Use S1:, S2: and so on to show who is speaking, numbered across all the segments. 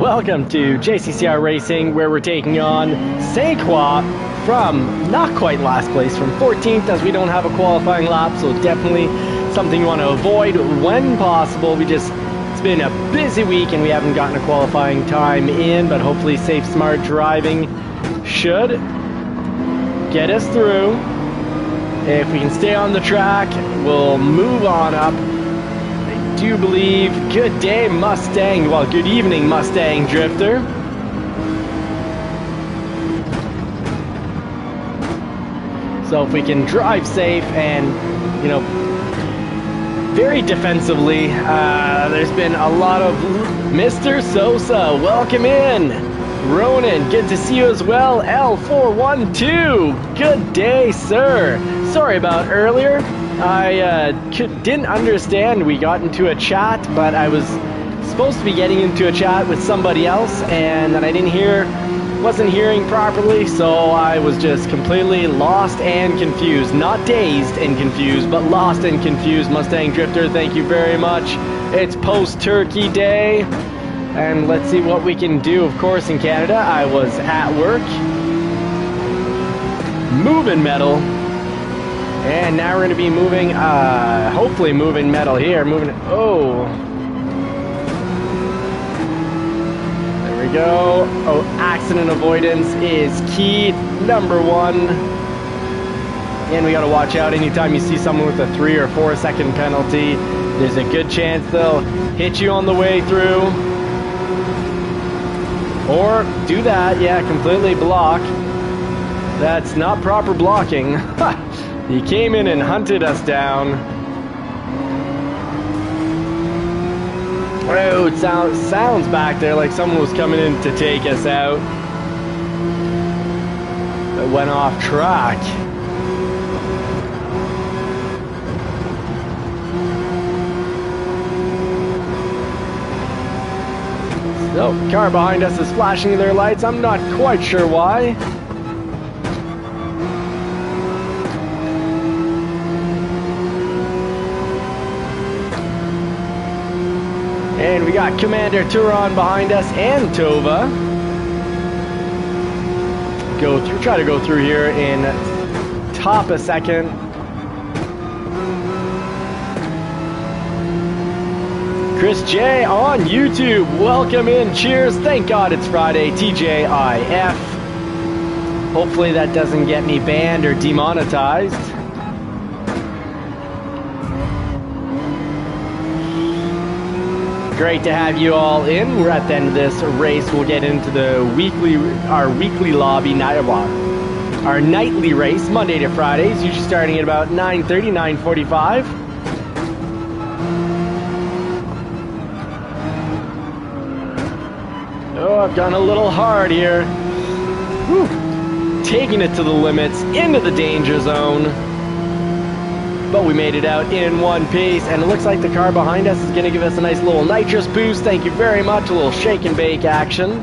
S1: welcome to JCCR Racing, where we're taking on Saint Croix from not quite last place, from 14th, as we don't have a qualifying lap, so definitely something you want to avoid when possible. It's been a busy week and we haven't gotten a qualifying time in, but hopefully safe, smart driving should get us through. If we can stay on the track, we'll move on up. I do believe, good day Mustang, well, good evening Mustang Drifter. So if we can drive safe and, you know, very defensively, there's been a lot of Mr. Sosa, welcome in. Ronan, good to see you as well. L412, good day, sir. Sorry about earlier. I didn't understand. We got into a chat, but I was supposed to be getting into a chat with somebody else, and then I wasn't hearing properly, so I was just completely lost and confused. Not dazed and confused, but lost and confused. Mustang Drifter, thank you very much. It's post-Turkey Day, and let's see what we can do. Of course, in Canada, I was at work, moving metal, and now we're going to be moving, hopefully moving metal here. Go. Oh, accident avoidance is key number one. And we got to watch out anytime you see someone with a 3 or 4 second penalty. There's a good chance they'll hit you on the way through. Or do that, yeah, completely block. That's not proper blocking. He came in and hunted us down. Oh, it sounds back there like someone was coming in to take us out. It went off track. So, car behind us is flashing their lights. I'm not quite sure why. And we got Commander Turon behind us and Tova. Try to go through here in top a second. Chris J on YouTube, welcome in, cheers, thank God it's Friday, TJIF. Hopefully that doesn't get me banned or demonetized. Great to have you all in. We're at the end of this race. We'll get into our weekly lobby, our nightly race, Monday to Fridays, usually starting at about 9:30, 9:45. Oh, I've gone a little hard here. Whew. Taking it to the limits, into the danger zone. But we made it out in one piece, and it looks like the car behind us is going to give us a nice little nitrous boost. Thank you very much. A little shake and bake action.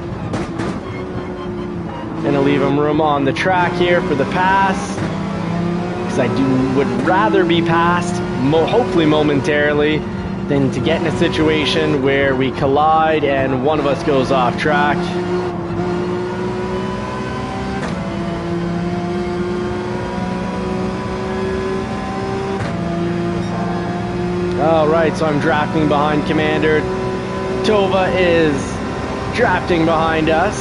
S1: Gonna leave him room on the track here for the pass, because I would rather be passed, hopefully momentarily, than to get in a situation where we collide and one of us goes off track. Alright, so I'm drafting behind Commander. Tova is drafting behind us.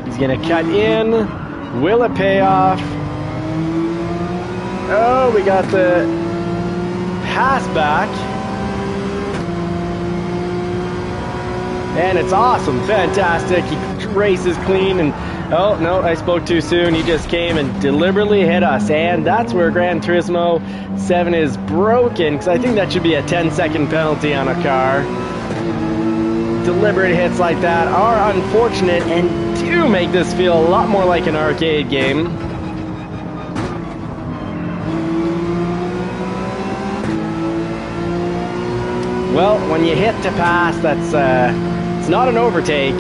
S1: He's gonna cut in. Will it pay off? Oh, we got the pass back. And it's awesome, fantastic. He races clean and oh, no, I spoke too soon. He just came and deliberately hit us. And that's where Gran Turismo 7 is broken, because I think that should be a 10-second penalty on a car. Deliberate hits like that are unfortunate and do make this feel a lot more like an arcade game. Well, when you hit to pass, it's not an overtake.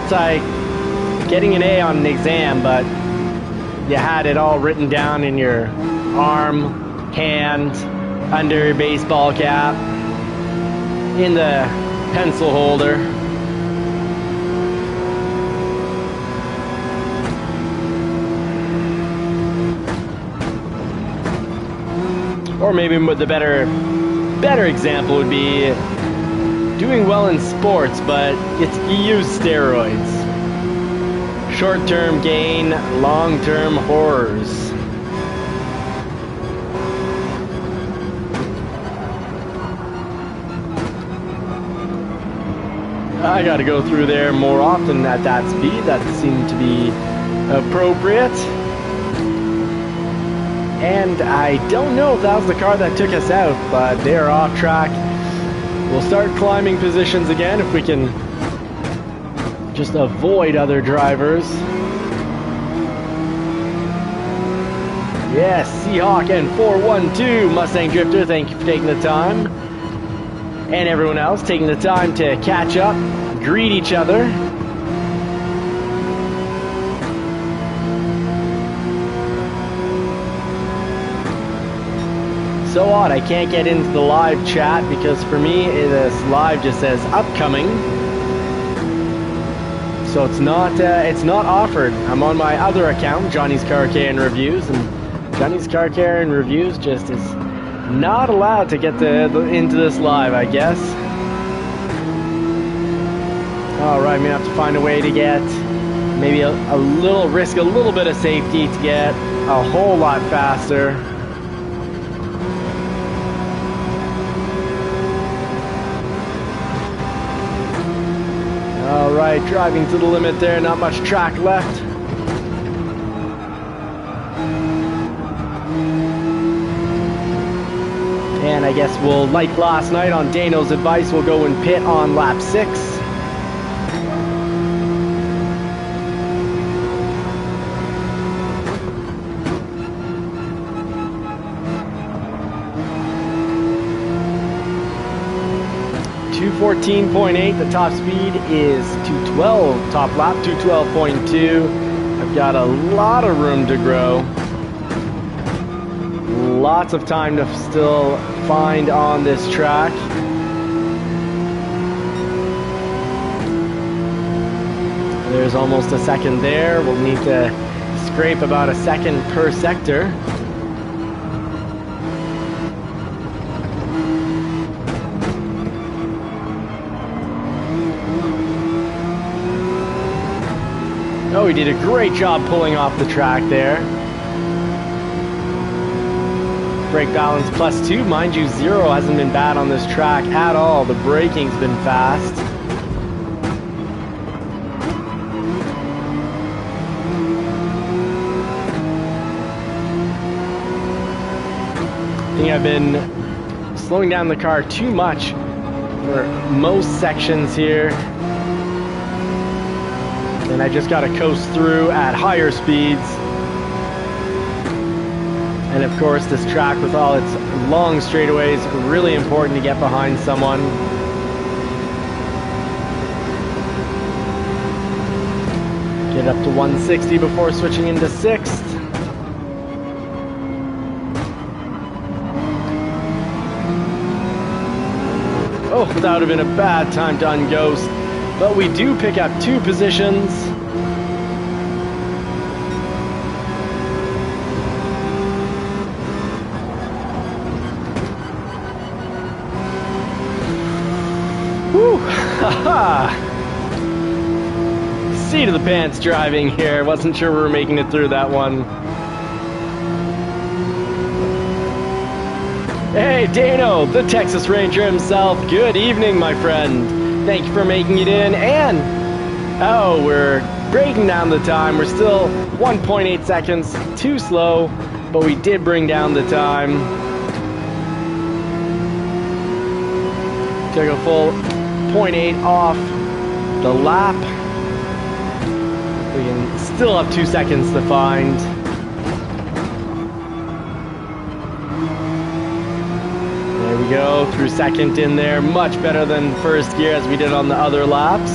S1: It's like getting an A on an exam, but you had it all written down in your arm, hand, under your baseball cap, in the pencil holder. Or maybe the better example would be doing well in sports, but you use steroids. Short-term gain, long-term horrors. I gotta go through there more often at that speed. That seemed to be appropriate. And I don't know if that was the car that took us out, but they're off track. We'll start climbing positions again if we can just avoid other drivers. Yes, Seahawk and 412 Mustang Drifter, thank you for taking the time. And everyone else taking the time to catch up, greet each other. So odd, I can't get into the live chat because for me this live just says upcoming. So it's not offered. I'm on my other account, Johnny's Car Care and Reviews, and Johnny's Car Care and Reviews just is not allowed to get into this live, I guess. Alright, I'm gonna have to find a way to get maybe risk a little bit of safety to get a whole lot faster. Alright, driving to the limit there, not much track left. And I guess we'll, like last night on Dano's advice, we'll go and pit on lap 6. .8, the top speed is 212, top lap 212.2. I've got a lot of room to grow. Lots of time to still find on this track. There's almost a second there. We'll need to scrape about a second per sector. Oh, he did a great job pulling off the track there. Brake balance +2. Mind you, 0 hasn't been bad on this track at all. The braking's been fast. I think I've been slowing down the car too much for most sections here. And I just got to coast through at higher speeds. And of course, this track with all its long straightaways, really important to get behind someone. Get up to 160 before switching into 6th. Oh, that would have been a bad time to unghost. But we do pick up 2 positions. Whew, haha. Seat of the pants driving here. Wasn't sure we were making it through that one. Hey, Dano, the Texas Ranger himself. Good evening, my friend. Thank you for making it in, and oh, we're breaking down the time. We're still 1.8 seconds too slow, but we did bring down the time. Took a full 0.8 off the lap. We can still have 2 seconds to find. There we go, through second in there, much better than first gear as we did on the other laps.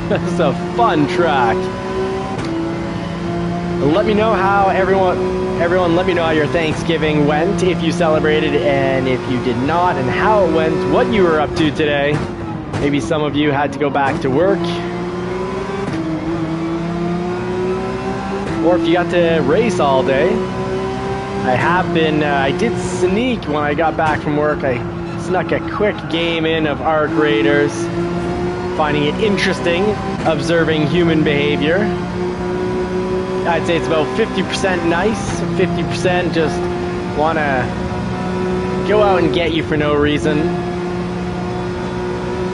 S1: This is a fun track. Let me know how everyone let me know how your Thanksgiving went, if you celebrated and if you did not, and how it went, what you were up to today. Maybe some of you had to go back to work, or if you got to race all day. I did sneak when I got back from work. I snuck a quick game in of Arc Raiders, finding it interesting, observing human behavior. I'd say it's about 50% nice, 50% just want to go out and get you for no reason.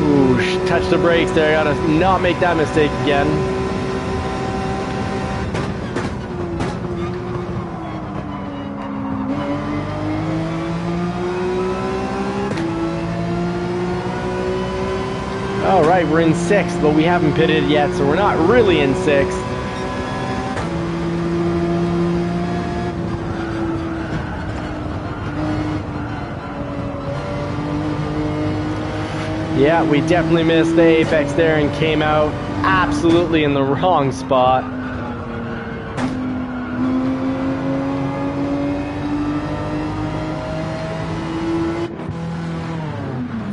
S1: Ooh, touch the brakes there, gotta not make that mistake again. All right, we're in 6th, but we haven't pitted yet, so we're not really in 6th. Yeah, we definitely missed the apex there and came out absolutely in the wrong spot.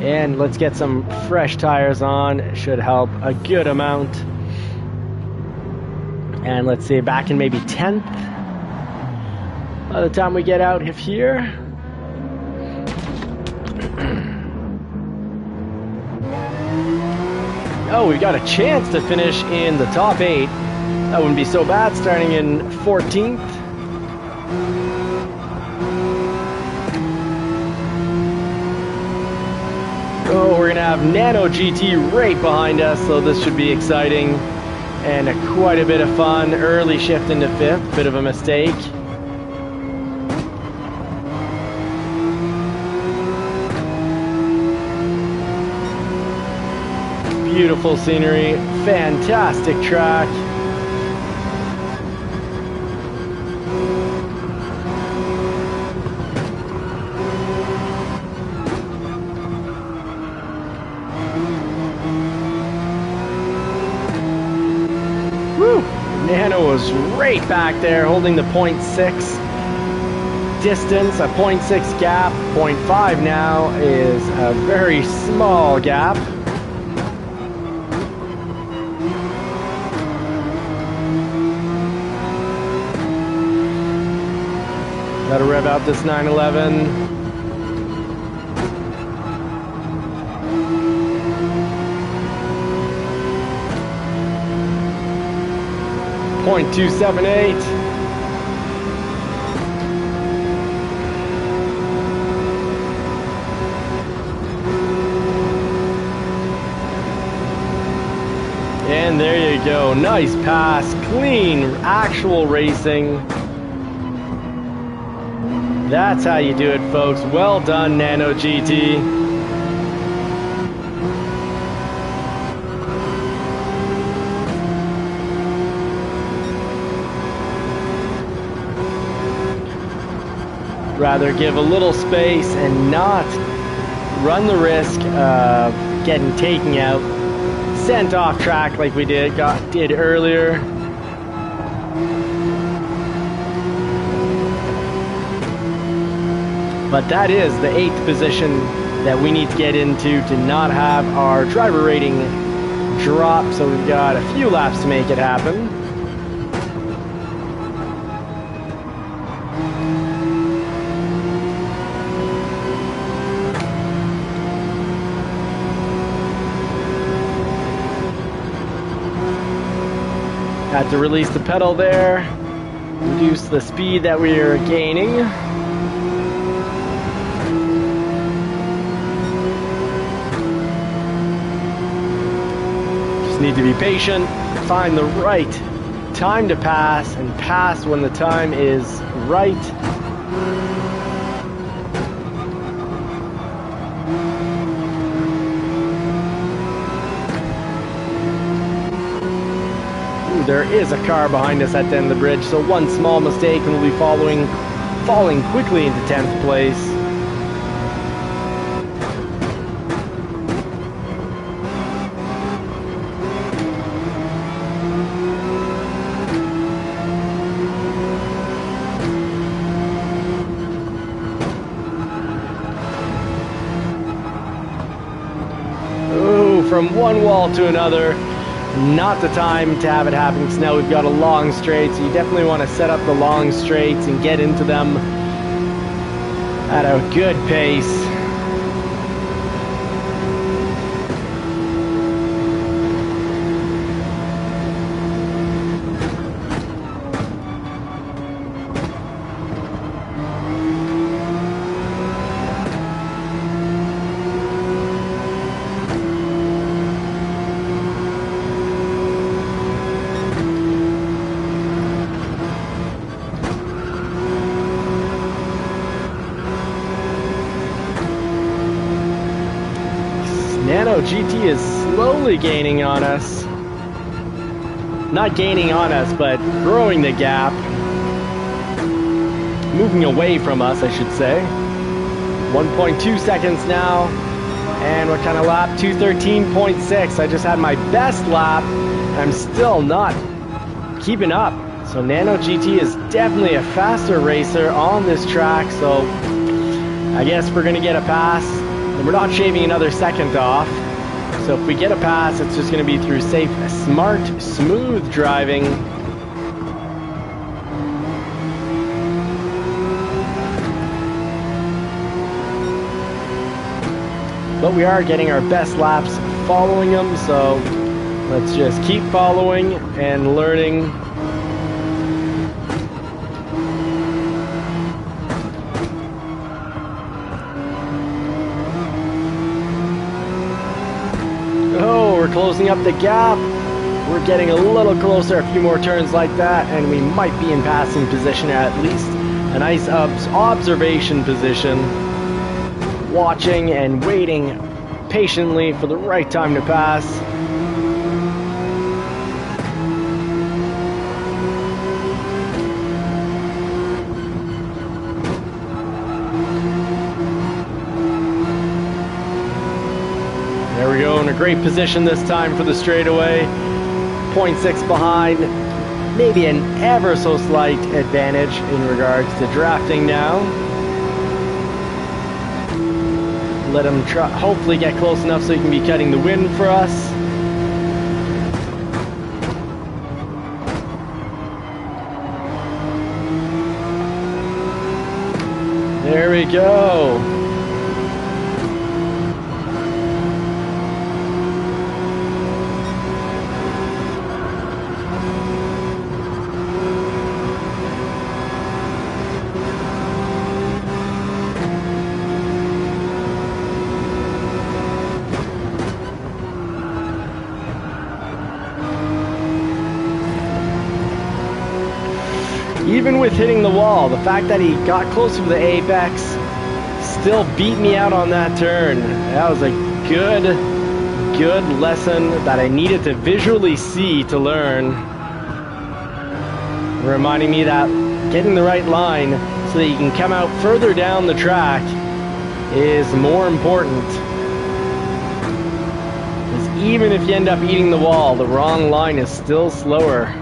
S1: And let's get some fresh tires on. It should help a good amount. And let's see, back in maybe 10th by the time we get out of here. Oh, we've got a chance to finish in the top 8. That wouldn't be so bad, starting in 14th. Oh, we're gonna have Nano GT right behind us, so this should be exciting and quite a bit of fun. Early shift into 5th, bit of a mistake. Beautiful scenery, fantastic track. Woo! Nano was right back there, holding the 0.6 distance, a 0.6 gap. 0.5 now is a very small gap. Gotta rev out this 911. .278. And there you go. Nice pass, clean, actual racing. That's how you do it, folks. Well done, Nano GT. Rather give a little space and not run the risk of getting taken out, sent off track like we did earlier. But that is the 8th position that we need to get into to not have our driver rating drop. So we've got a few laps to make it happen. Had to release the pedal there, reduce the speed that we are gaining. Need to be patient, find the right time to pass, and pass when the time is right. Ooh, there is a car behind us at the end of the bridge, so one small mistake and we'll be falling quickly into 10th place. from one wall to another. Not the time to have it happen because now we've got a long straight, so you definitely want to set up the long straights and get into them at a good pace. Nano GT is slowly gaining on us. Not gaining on us, but growing the gap. Moving away from us, I should say. 1.2 seconds now. And what kind of lap? 2:13.6. I just had my best lap. I'm still not keeping up. So Nano GT is definitely a faster racer on this track. So I guess we're going to get a pass. And we're not shaving another second off. So if we get a pass, it's just going to be through safe, smart, smooth driving. But we are getting our best laps following them, so let's just keep following and learning. We're closing up the gap. We're getting a little closer, a few more turns like that, and we might be in passing position, at least a nice observation position. Watching and waiting patiently for the right time to pass. There we go, in a great position this time for the straightaway. 0.6 behind, maybe an ever so slight advantage in regards to drafting now. Let him try, hopefully get close enough so he can be cutting the wind for us. There we go. Even with hitting the wall, the fact that he got closer to the apex still beat me out on that turn. That was a good lesson that I needed to visually see to learn. Reminding me that getting the right line so that you can come out further down the track is more important. Because even if you end up eating the wall, the wrong line is still slower.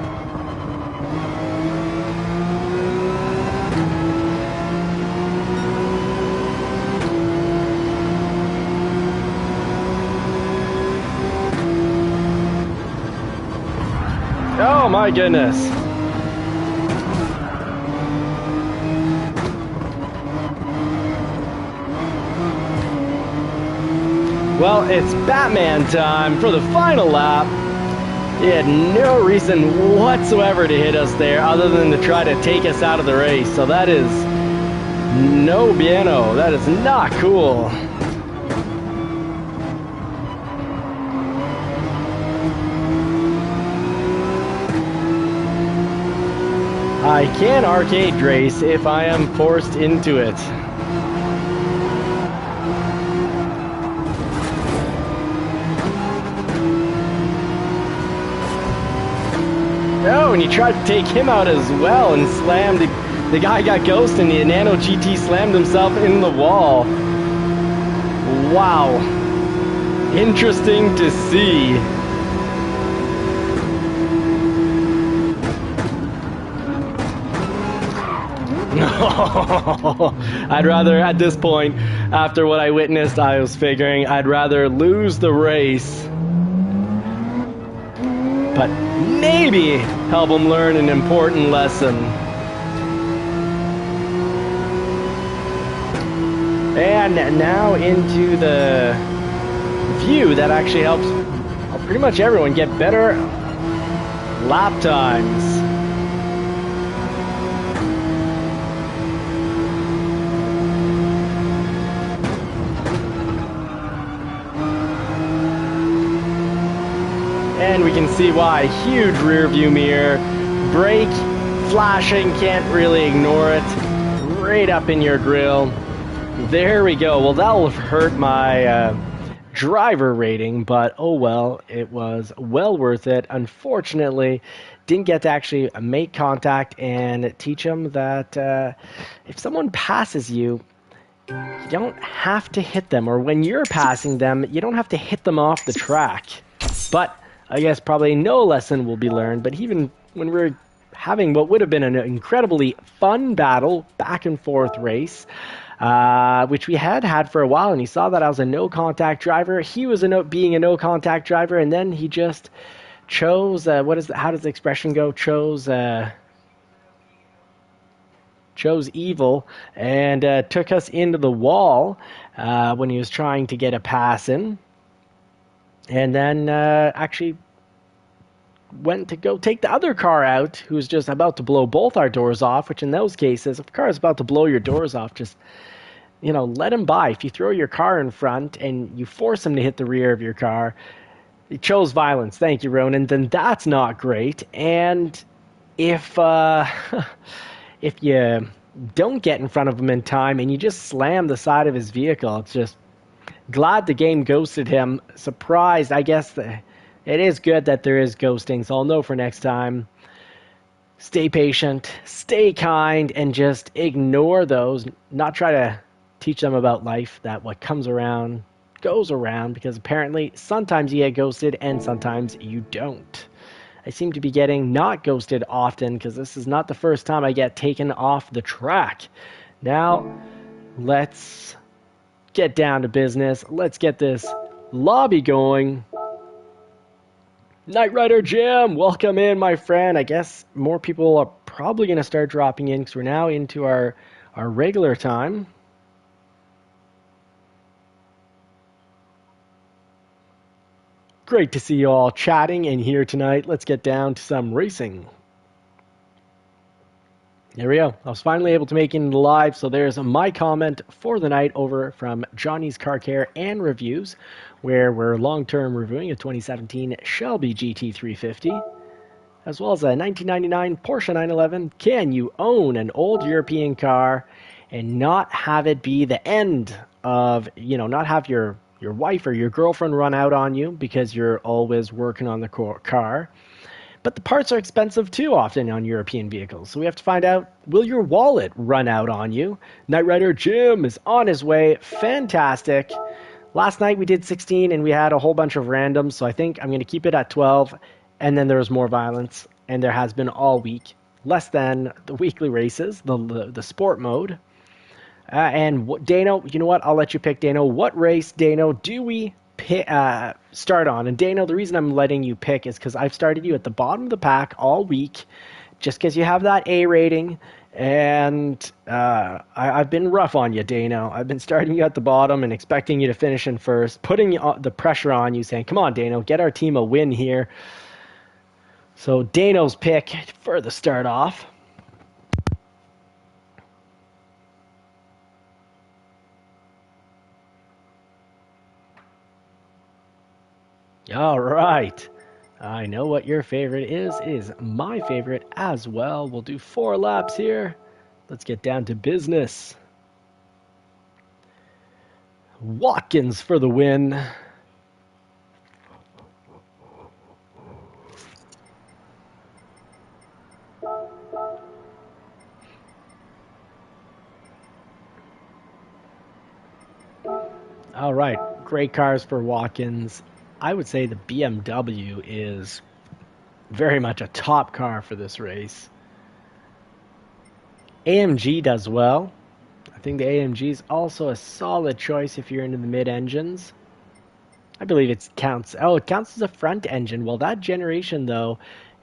S1: Oh my goodness. Well, it's Batman time for the final lap. He had no reason whatsoever to hit us there other than to try to take us out of the race. So that is no bueno. That is not cool. I can arcade race if I am forced into it. Oh, and he tried to take him out as well and slammed. The guy got ghosted and the Nano GT slammed himself in the wall. Wow. Interesting to see. I'd rather, at this point, after what I witnessed, I was figuring I'd rather lose the race, but maybe help him learn an important lesson. And now into the view that actually helps pretty much everyone get better lap times. And we can see why. Huge rear view mirror, brake flashing, can't really ignore it, right up in your grill. There we go. Well, that'll hurt my driver rating, but oh well, it was well worth it. Unfortunately, didn't get to actually make contact and teach them that if someone passes you, you don't have to hit them, or when you're passing them, you don't have to hit them off the track. But I guess probably no lesson will be learned, but even when we're having what would have been an incredibly fun battle, back and forth race, which we had for a while, and he saw that I was a no-contact driver. He was being a no-contact driver, and then he just chose, how does the expression go? Chose evil, and took us into the wall when he was trying to get a pass in. And then actually went to go take the other car out, who was just about to blow both our doors off, which in those cases, if a car is about to blow your doors off, just, let him by. If you throw your car in front and you force him to hit the rear of your car, he chose violence. Thank you, Ronan. Then that's not great. And if if you don't get in front of him in time and you just slam the side of his vehicle, it's just glad the game ghosted him. Surprised, I guess. It is good that there is ghosting, so I'll know for next time. Stay patient, stay kind, and just ignore those. Not try to teach them about life, that what comes around goes around, because apparently sometimes you get ghosted and sometimes you don't. I seem to be getting not ghosted often, because this is not the first time I get taken off the track. Now, let's get down to business. Let's get this lobby going. Knight Rider Jim, welcome in, my friend. I guess more people are probably going to start dropping in because we're now into our regular time. Great to see you all chatting in here tonight. Let's get down to some racing. There we go. I was finally able to make it into live, so there's my comment for the night over from Johnny's Car Care and Reviews, where we're long-term reviewing a 2017 Shelby GT350, as well as a 1999 Porsche 911. Can you own an old European car and not have it be the end of, not have your wife or your girlfriend run out on you because you're always working on the car? But the parts are expensive too often on European vehicles. So we have to find out, will your wallet run out on you? Knight Rider Jim is on his way. Fantastic. Last night we did 16 and we had a whole bunch of randoms. So I think I'm going to keep it at 12. And then there was more violence. And there has been all week. Less than the weekly races, the sport mode. And Dano, you know what? I'll let you pick, Dano. What race, Dano, do we start on? And Dano, the reason I'm letting you pick is because I've started you at the bottom of the pack all week, just because you have that A rating, and I've been rough on you, Dano. I've been starting you at the bottom and expecting you to finish in first, putting the pressure on you, saying, come on, Dano, get our team a win here. So Dano's pick for the start off. All right. I know what your favorite is my favorite as well. We'll do 4 laps here. Let's get down to business. Watkins for the win. All right. Great cars for Watkins. I would say the BMW is very much a top car for this race. AMG does well. I think the AMG is also a solid choice if you're into the mid-engines. I believe it counts. Oh, it counts as a front engine. Well, that generation, though,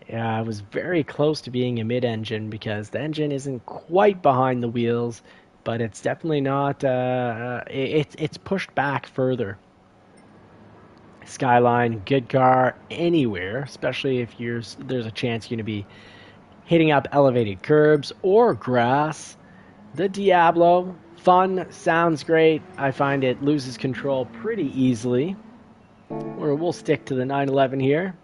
S1: was very close to being a mid-engine because the engine isn't quite behind the wheels, but it's definitely not. It's pushed back further. Skyline, good car anywhere, especially if there's a chance you're going to be hitting up elevated curbs or grass. The Diablo, fun, sounds great. I find it loses control pretty easily. Or we'll stick to the 911 here.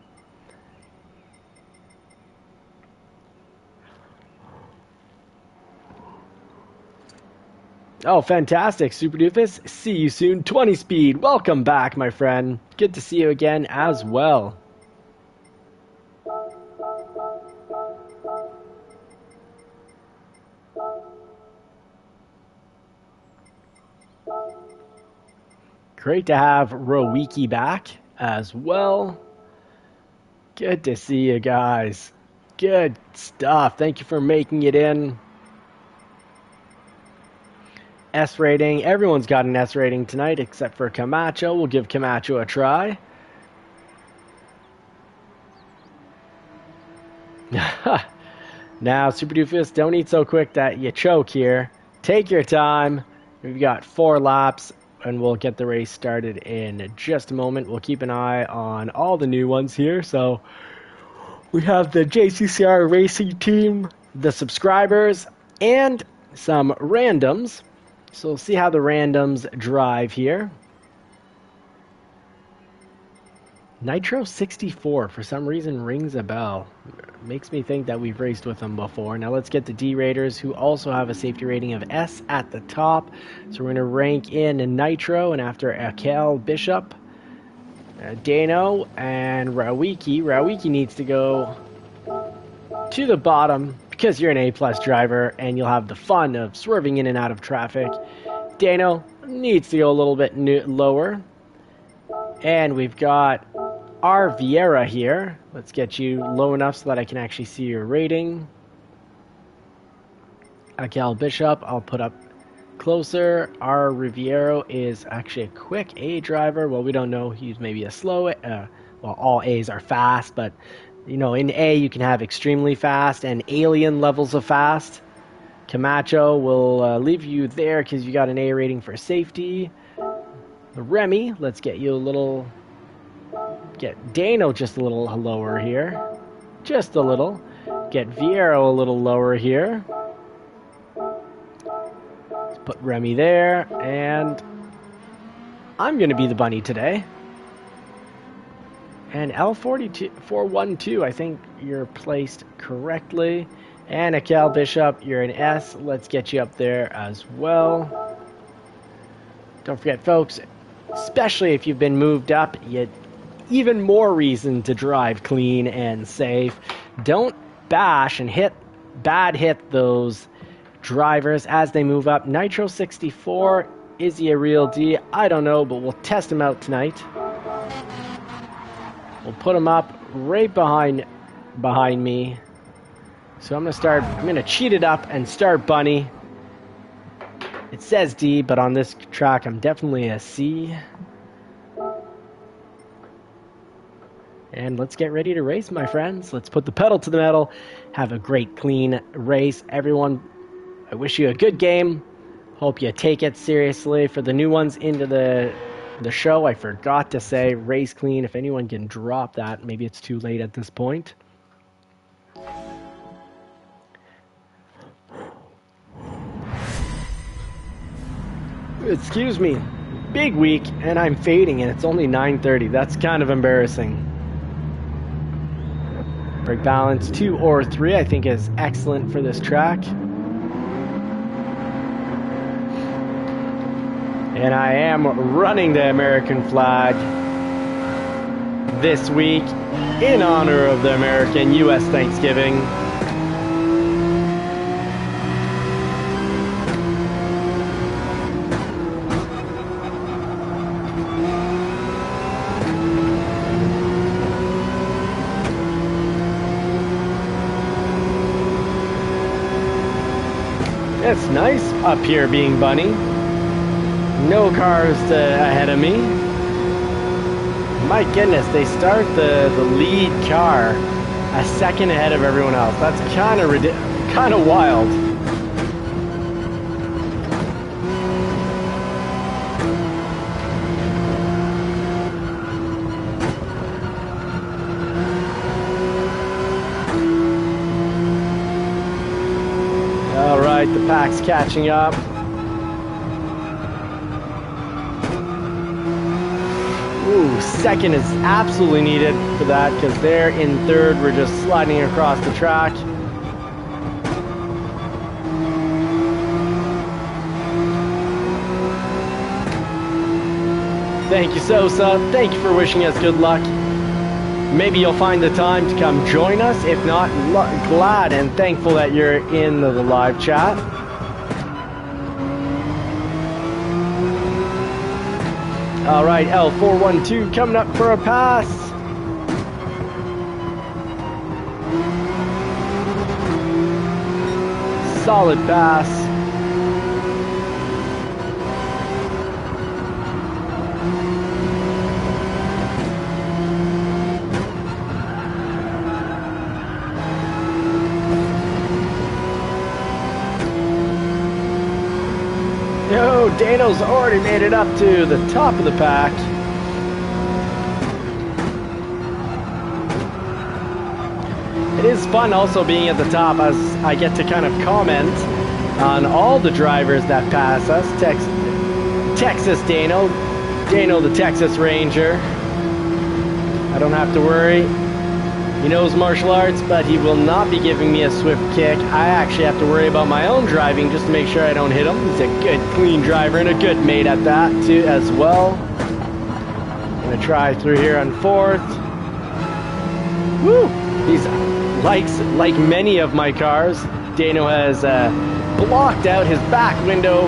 S1: Oh, fantastic, Super Doofus. See you soon. 20 speed. Welcome back, my friend. Good to see you again as well. Great to have Rowiki back as well. Good to see you guys. Good stuff. Thank you for making it in. S rating. Everyone's got an S rating tonight except for Camacho. We'll give Camacho a try. Now, Super Doofus, don't eat so quick that you choke here. Take your time. We've got 4 laps, and we'll get the race started in just a moment. We'll keep an eye on all the new ones here. So we have the JCCR racing team, the subscribers, and some randoms. So we'll see how the randoms drive here. Nitro 64 for some reason rings a bell. Makes me think that we've raced with them before. Now let's get the D-Raters, who also have a safety rating of S at the top. So we're going to rank in Nitro, and after Akel Bishop, Dano, and Rawiki. Rawiki needs to go to the bottom because you're an A-plus driver and you'll have the fun of swerving in and out of traffic. Dano needs to go a little bit lower. And we've got our Vieira here. Let's get you low enough so that I can actually see your rating. Akel Bishop, I'll put up closer. Our Riviero is actually a quick A driver. Well, we don't know. He's maybe a slow. Well, all A's are fast, but you know, in A you can have extremely fast and alien levels of fast. Camacho will leave you there because you got an A rating for safety. Remy, let's get you a little. Get Dano just a little lower here. Just a little. Get Viero a little lower here. Let's put Remy there. And I'm going to be the bunny today. And L412, I think you're placed correctly. And Akel Bishop, you're an S. Let's get you up there as well. Don't forget, folks, especially if you've been moved up, you even more reason to drive clean and safe. Don't bash and hit those drivers as they move up. Nitro 64, is he a real D? I don't know, but we'll test him out tonight. We'll put him up right behind me. So I'm gonna cheat it up and start bunny. It says D, but on this track I'm definitely a C. And let's get ready to race, my friends. Let's put the pedal to the metal. Have a great, clean race. Everyone, I wish you a good game. Hope you take it seriously. For the new ones into the show, I forgot to say, race clean. If anyone can drop that, maybe it's too late at this point. Excuse me. Big week, and I'm fading, and it's only 9:30. That's kind of embarrassing. Brake balance 2 or 3 I think is excellent for this track. And I am running the American flag this week in honor of the American U.S. Thanksgiving. It's nice up here being bunny. No cars ahead of me. My goodness, they start the lead car a second ahead of everyone else. That's kind of wild. All right, the pack's catching up. Ooh, second is absolutely needed for that because they're in third. We're just sliding across the track. Thank you, Sosa. Thank you for wishing us good luck. Maybe you'll find the time to come join us. If not, glad and thankful that you're in the live chat. All right, L412 coming up for a pass. Solid pass. Yo, Dano's already made it up to the top of the pack. It is fun also being at the top as I get to kind of comment on all the drivers that pass us. Texas Dano, Dano the Texas Ranger. I don't have to worry. He knows martial arts, but he will not be giving me a swift kick. I actually have to worry about my own driving just to make sure I don't hit him. He's a good, clean driver and a good mate at that too, as well. Gonna try through here on fourth. Woo! He's like many of my cars. Dano has blocked out his back window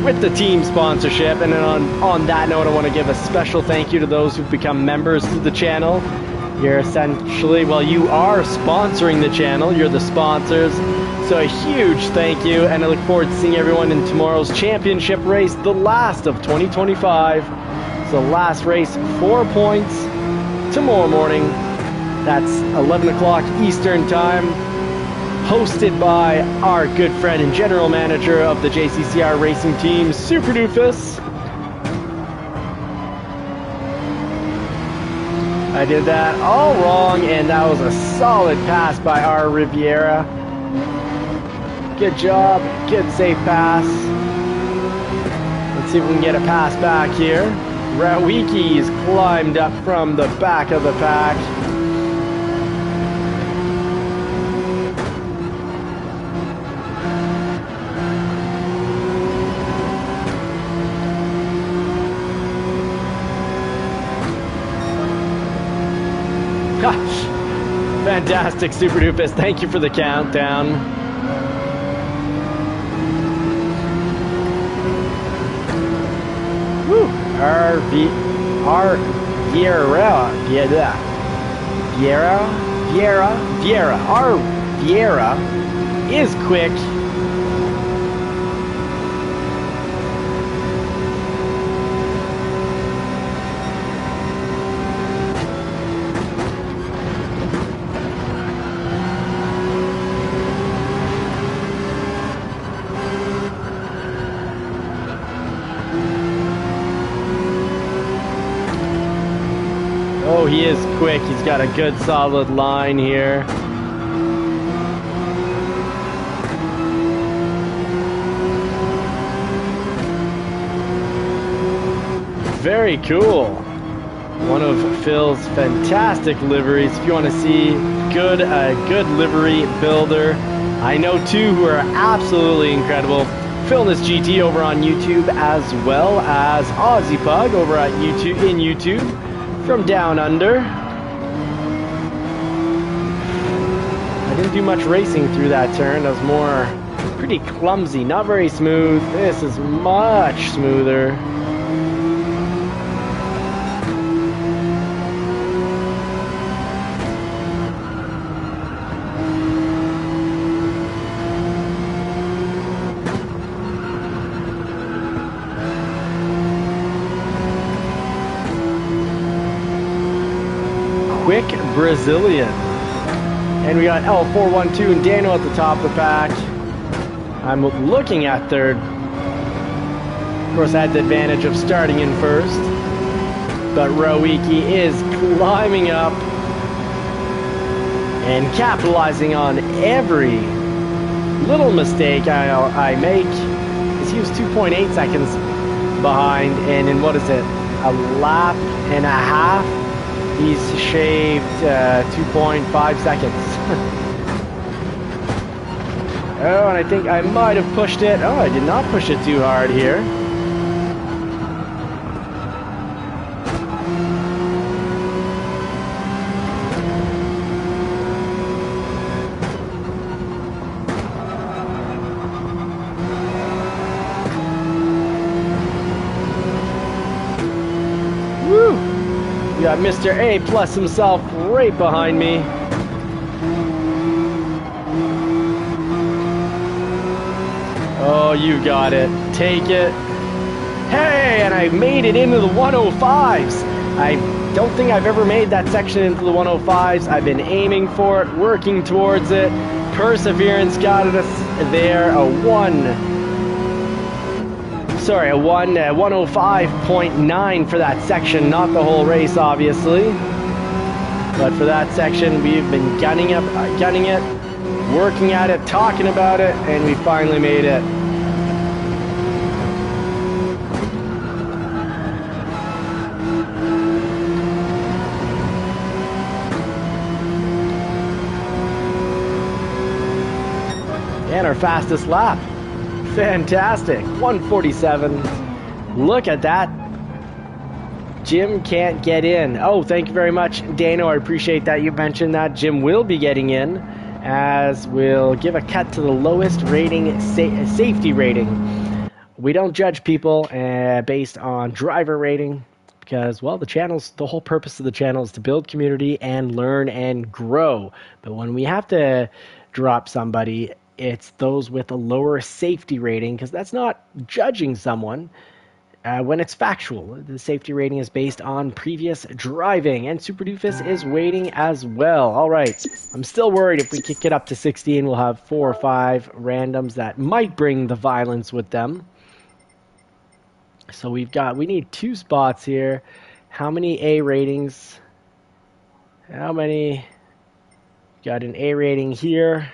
S1: with the team sponsorship. And then on that note, I want to give a special thank you to those who've become members to the channel. You're essentially, well, you are sponsoring the channel. You're the sponsors. So a huge thank you. And I look forward to seeing everyone in tomorrow's championship race, the last of 2025. So last race, 4 points tomorrow morning. That's 11 o'clock Eastern time. Hosted by our good friend and general manager of the JCCR racing team, Super Doofus. I did that all wrong, and that was a solid pass by our Riviera. Good job, good safe pass. Let's see if we can get a pass back here. Rawiki's climbed up from the back of the pack. Fantastic, Super Doofus. Thank you for the countdown. Woo! Our Vieira is quick. Oh, he is quick. He's got a good solid line here. Very cool. One of Phil's fantastic liveries. If you want to see a good livery builder, I know two who are absolutely incredible. Phil this GT over on YouTube, as well as Aussie Pug over at YouTube from Down Under. I didn't do much racing through that turn. That was more pretty clumsy, not very smooth. This is much smoother. quick Brazilian. And we got L412 and Dano at the top of the pack. I'm looking at third. Of course, I had the advantage of starting in first. But Rowicki is climbing up and capitalizing on every little mistake I make. He was 2.8 seconds behind, and in what is it, a lap and a half, he's shaved 2.5 seconds. Oh, and I think I might have pushed it. Oh, I did not push it too hard here. We got Mr. A plus himself right behind me. Oh, you got it. Take it. Hey, and I made it into the 105s. I don't think I've ever made that section into the 105s. I've been aiming for it, working towards it. Perseverance got us there. A 105.9 for that section, not the whole race, obviously. But for that section, we've been gunning it, working at it, talking about it, and we finally made it. And our fastest lap. Fantastic. 147. Look at that. Jim can't get in. Oh, thank you very much, Dano. I appreciate that you mentioned that. Jim will be getting in, as we'll give a cut to the lowest rating, safety rating. We don't judge people based on driver rating, because, well, the whole purpose of the channel is to build community and learn and grow. But when we have to drop somebody, it's those with a lower safety rating, because that's not judging someone when it's factual. The safety rating is based on previous driving, and Super Doofus is waiting as well. All right, I'm still worried if we kick it up to 16, we'll have 4 or 5 randoms that might bring the violence with them. So we need 2 spots here. How many A ratings? How many? Got an A rating here.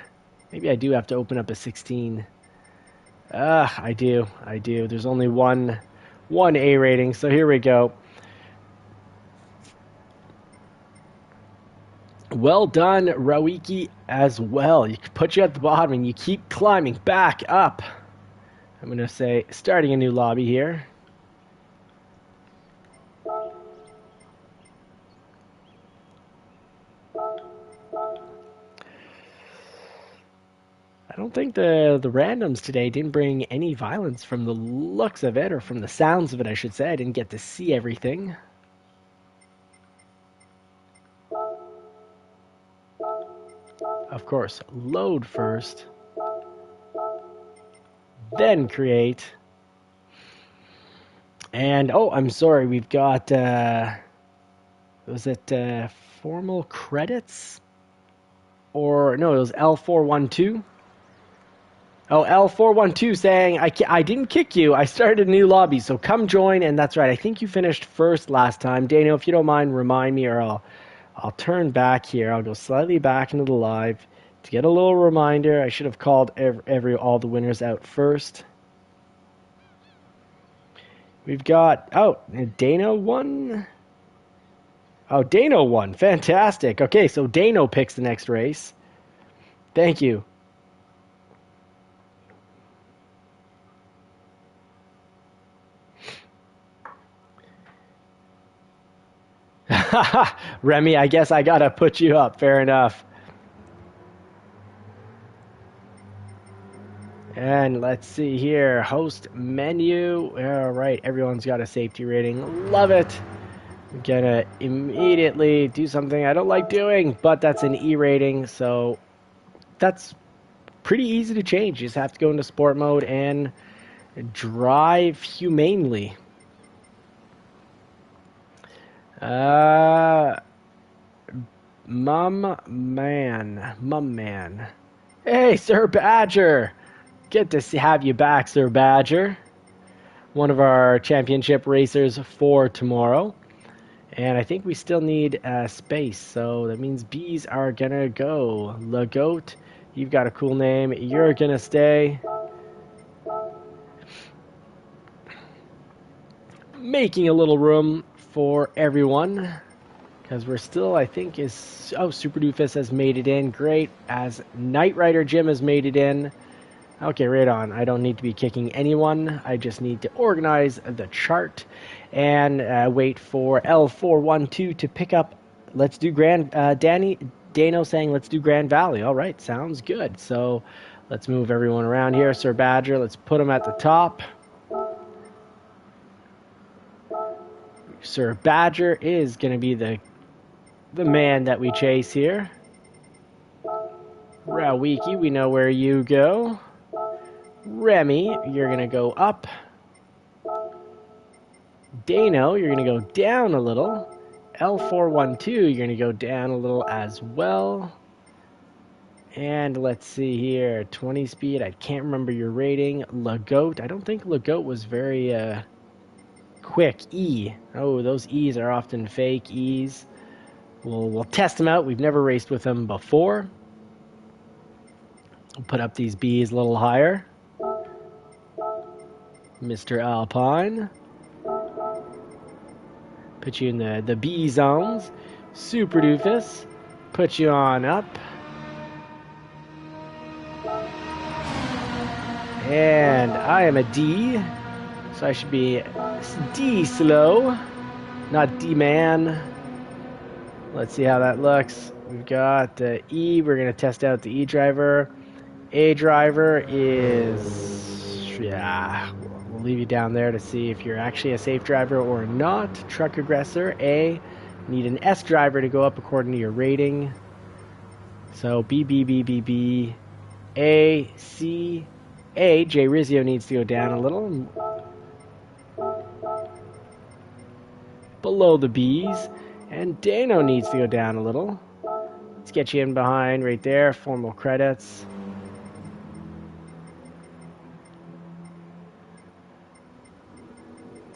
S1: Maybe I do have to open up a 16. I do. There's only one A rating, so here we go. Well done, Rowicki, as well. You put you at the bottom and you keep climbing back up. I'm going to say starting a new lobby here. I don't think the randoms today didn't bring any violence from the looks of it, or from the sounds of it, I should say. I didn't get to see everything. Of course, load first, then create. And, oh, I'm sorry, we've got, was it formal credits? Or, no, it was L412. Oh, L412 saying, I didn't kick you, I started a new lobby, so come join. And that's right, I think you finished first last time. Dano, if you don't mind, remind me, or I'll turn back here. I'll go slightly back into the live to get a little reminder. I should have called all the winners out first. We've got, oh, Dano won. Oh, Dano won. Fantastic. Okay, so Dano picks the next race. Thank you. Remy, I guess I gotta put you up. Fair enough. And let's see here. Host menu. All right, everyone's got a safety rating. Love it. I'm gonna immediately do something I don't like doing, but that's an E rating, so that's pretty easy to change. You just have to go into sport mode and drive humanely. Mum Man. Hey, Sir Badger. Good to have you back, Sir Badger. One of our championship racers for tomorrow. And I think we still need space, so that means bees are gonna go. Lagoat, you've got a cool name. You're gonna stay. Making a little room for everyone. Because we're still, I think, is... Oh, Super Doofus has made it in. Great. As Knight Rider Jim has made it in. Okay, right on. I don't need to be kicking anyone. I just need to organize the chart and wait for L412 to pick up. Let's do Dano saying let's do Grand Valley. All right, sounds good. So let's move everyone around here. Sir Badger, let's put him at the top. Sir Badger is going to be the man that we chase here. Rawiki, we know where you go. Remy, you're going to go up. Dano, you're going to go down a little. L412, you're going to go down a little as well. And let's see here. 20 speed, I can't remember your rating. Lagoat, I don't think Lagoat was very quick. E. Oh, those E's are often fake E's. We'll test them out. We've never raced with them before. We'll put up these B's a little higher. Mr. Alpine. Put you in the B zones. Super Doofus. Put you on up. And I am a D. So I should be D slow. Not D man. Let's see how that looks. We've got E. We're going to test out the E driver. A driver is... Yeah... We'll leave you down there to see if you're actually a safe driver or not. Truck aggressor, A. Need an S driver to go up according to your rating. So B, B, B, B, B, A, C, A. Jay Rizzio needs to go down a little. Below the B's. And Dano needs to go down a little. Let's get you in behind right there. Formal credits.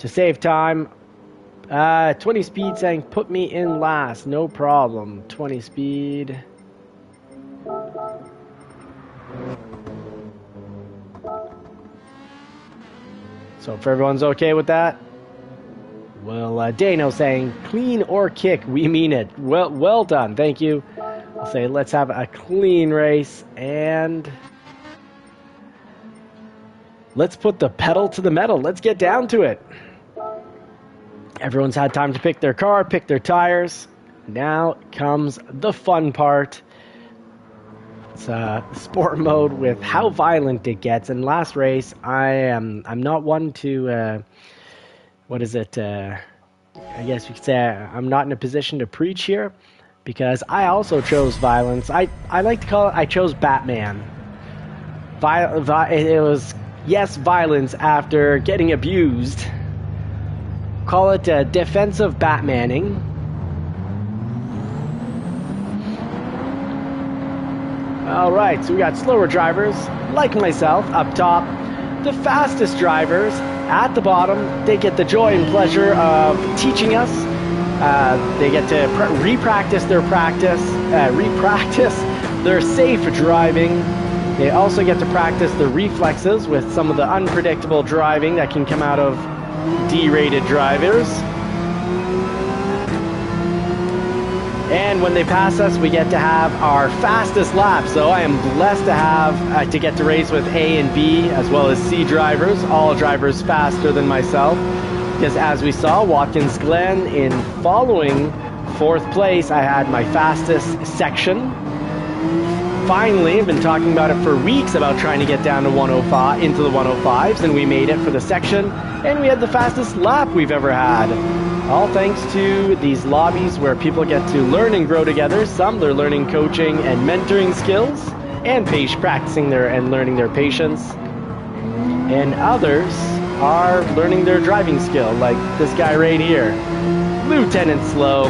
S1: To save time, 20 speed saying put me in last, no problem. 20 speed. So if everyone's okay with that, well, Dano saying clean or kick, we mean it. Well done, thank you. I'll say let's have a clean race and let's put the pedal to the metal. Let's get down to it. Everyone's had time to pick their car, pick their tires. Now comes the fun part. It's sport mode with how violent it gets. In last race, I'm not one to what is it? I guess you could say I'm not in a position to preach here because I also chose violence. I like to call it I chose Batman. It was yes, violence after getting abused. Call it defensive Batmaning. Alright, so we got slower drivers, like myself, up top. The fastest drivers, at the bottom, they get the joy and pleasure of teaching us. They get to re-practice their safe driving. They also get to practice their reflexes with some of the unpredictable driving that can come out of D-rated drivers. And when they pass us, we get to have our fastest lap. So I am blessed to have to get to race with A and B as well as C drivers, all drivers faster than myself. Because as we saw, Watkins Glen in following 4th place, I had my fastest section. Finally, I've been talking about it for weeks about trying to get down to 105 into the 105s, and we made it for the section, and we had the fastest lap we've ever had. All thanks to these lobbies where people get to learn and grow together. Some they're learning coaching and mentoring skills and practicing and learning their patience. And others are learning their driving skill, like this guy right here, Lieutenant Slow.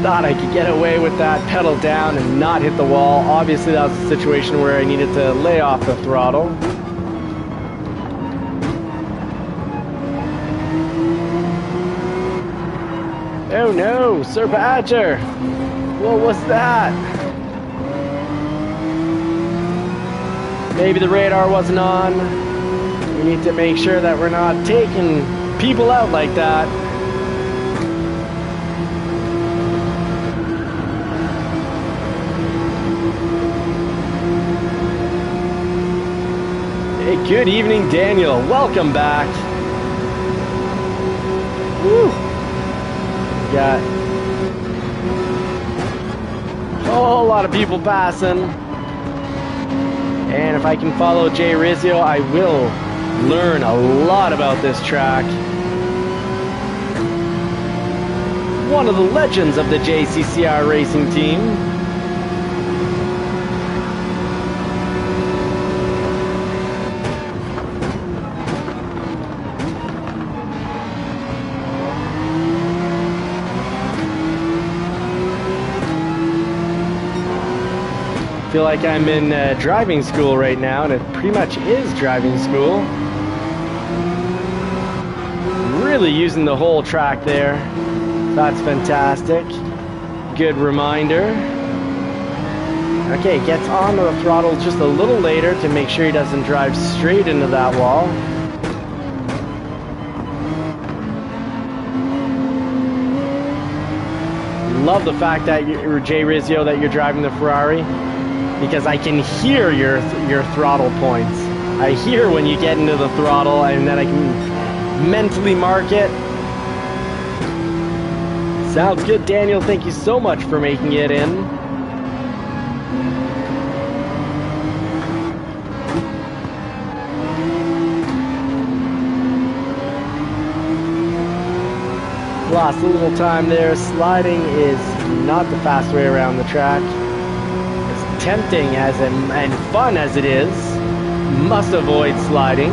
S1: thought I could get away with that pedal down and not hit the wall. Obviously that was a situation where I needed to lay off the throttle. Oh no, Sir Badger! What was that? Maybe the radar wasn't on. We need to make sure that we're not taking people out like that. Hey, good evening, Daniel. Welcome back. Woo! We got a whole lot of people passing. And if I can follow Jay Rizzio, I will learn a lot about this track. One of the legends of the JCCR racing team. I feel like I'm in driving school right now, and it pretty much is driving school. Really using the whole track there. That's fantastic. Good reminder. Okay, gets onto the throttle just a little later to make sure he doesn't drive straight into that wall. Love the fact that you're Jay Rizzio, that you're driving the Ferrari, because I can hear your throttle points. I hear when you get into the throttle, and then I can mentally mark it. Sounds good, Daniel. Thank you so much for making it in. Lost a little time there. Sliding is not the fast way around the track. As tempting as and fun as it is, must avoid sliding.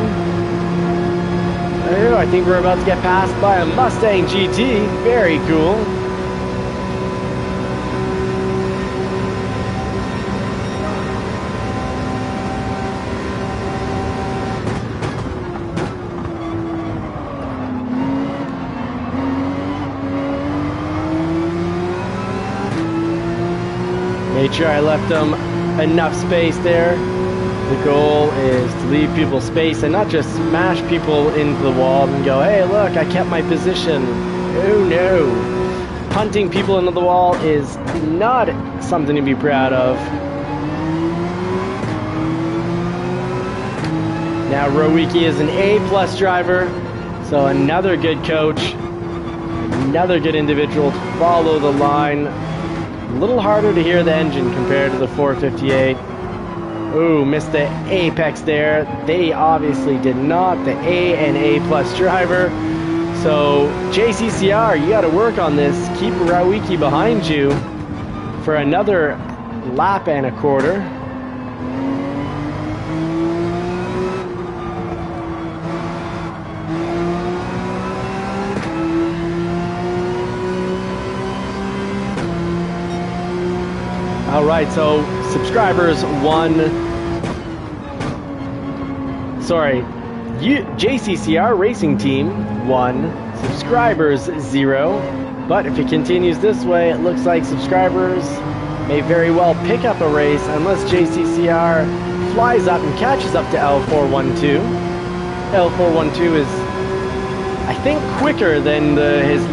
S1: Oh, I think we're about to get passed by a Mustang GT. Very cool. Made sure I left them enough space there. The goal is to leave people space and not just smash people into the wall and go, hey, look, I kept my position. Oh no. Punting people into the wall is not something to be proud of. Now Rowicki is an A+ driver, so another good coach, another good individual to follow the line. A little harder to hear the engine compared to the 458. Ooh, missed the apex there. They obviously did not. The A and A+ driver. So JCCR, you got to work on this. Keep Rowicki behind you for another lap and a quarter. All right, so subscribers 1. Sorry, JCCR Racing Team 1, subscribers 0. But if it continues this way, it looks like subscribers may very well pick up a race unless JCCR flies up and catches up to L412. L412 is, I think, quicker than his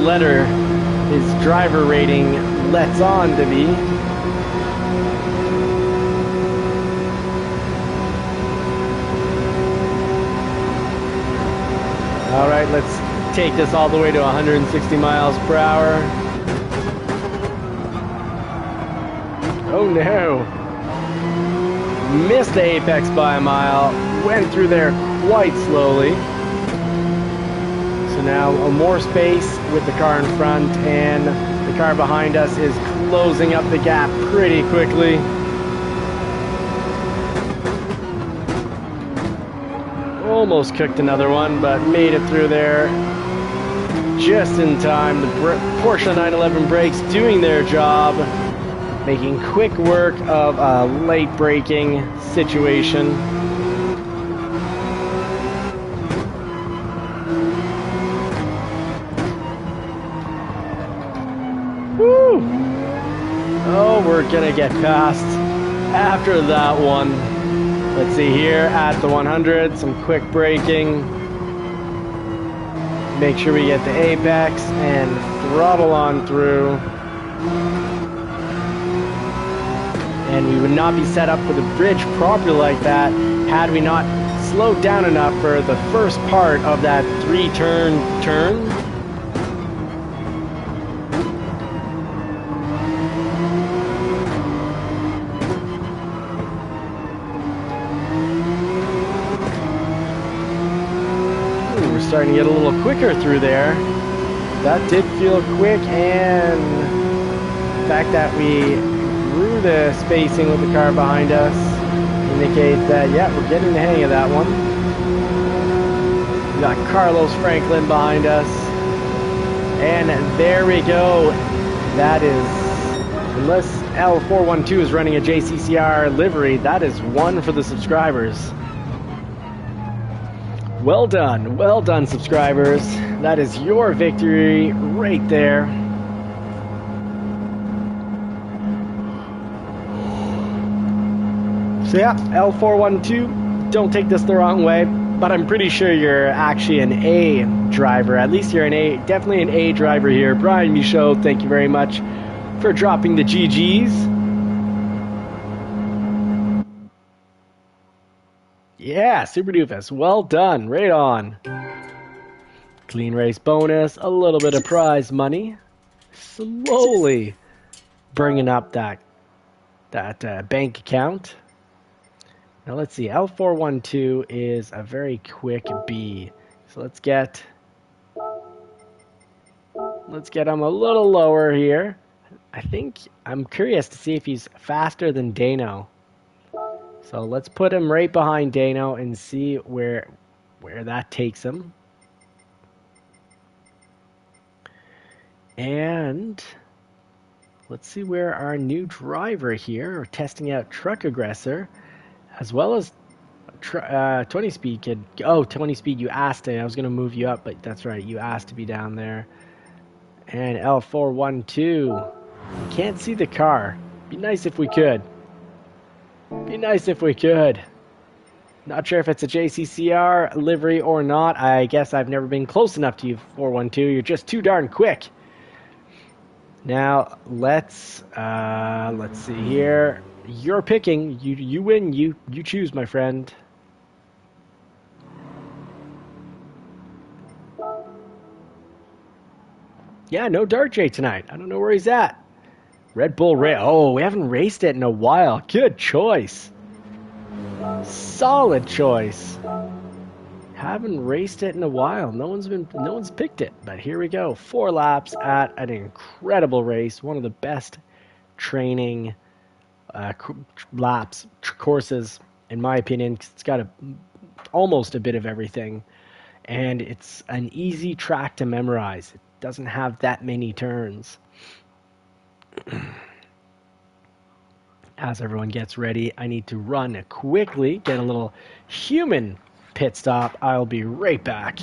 S1: driver rating lets on to be. All right, let's take this all the way to 160 miles per hour. Oh no. Missed the apex by a mile. Went through there quite slowly. So now more space with the car in front, and the car behind us is closing up the gap pretty quickly. Almost cooked another one, but made it through there just in time. The Porsche 911 brakes doing their job, making quick work of a late braking situation. Woo! Oh, we're gonna get past after that one. Let's see here at the 100, some quick braking. Make sure we get the apex and throttle on through. And we would not be set up for the bridge properly like that had we not slowed down enough for the first part of that 3-turn turn. Starting to get a little quicker through there. That did feel quick, and the fact that we grew the spacing with the car behind us indicates that, yeah, we're getting the hang of that one. We got Carlos Franklin behind us, and there we go. That is, unless L412 is running a JCCR livery, that is one for the subscribers. Well done, subscribers. That is your victory right there. So yeah, L412, don't take this the wrong way, but I'm pretty sure you're actually an A driver. At least you're definitely an A driver here. Brian Michaud, thank you very much for dropping the GGs. Yeah, Super Doofus. Well done. Right on. Clean race bonus. A little bit of prize money. Slowly bringing up that bank account. Now let's see. L412 is a very quick B. So let's get him a little lower here. I'm curious to see if he's faster than Dano. So let's put him right behind Dano and see where that takes him. And let's see where our new driver here, we're testing out Truck Aggressor, as well as 20 Speed kid. Oh, 20 Speed, you asked it. I was going to move you up, but that's right. You asked to be down there. And L412. We can't see the car. Be nice if we could. Be nice if we could. Not sure if it's a JCCR livery or not. I guess I've never been close enough to you, 412. You're just too darn quick. Now let's see here. You're picking. You win. You choose, my friend. Yeah, no Dart J tonight. I don't know where he's at. Red Bull Race. Oh, we haven't raced it in a while. Good choice. Solid choice. Haven't raced it in a while. No one's picked it. But here we go. 4 laps at an incredible race. One of the best training courses, in my opinion. It's got almost a bit of everything. And it's an easy track to memorize. It doesn't have that many turns. As everyone gets ready, I need to run quickly, get a little human pit stop. I'll be right back.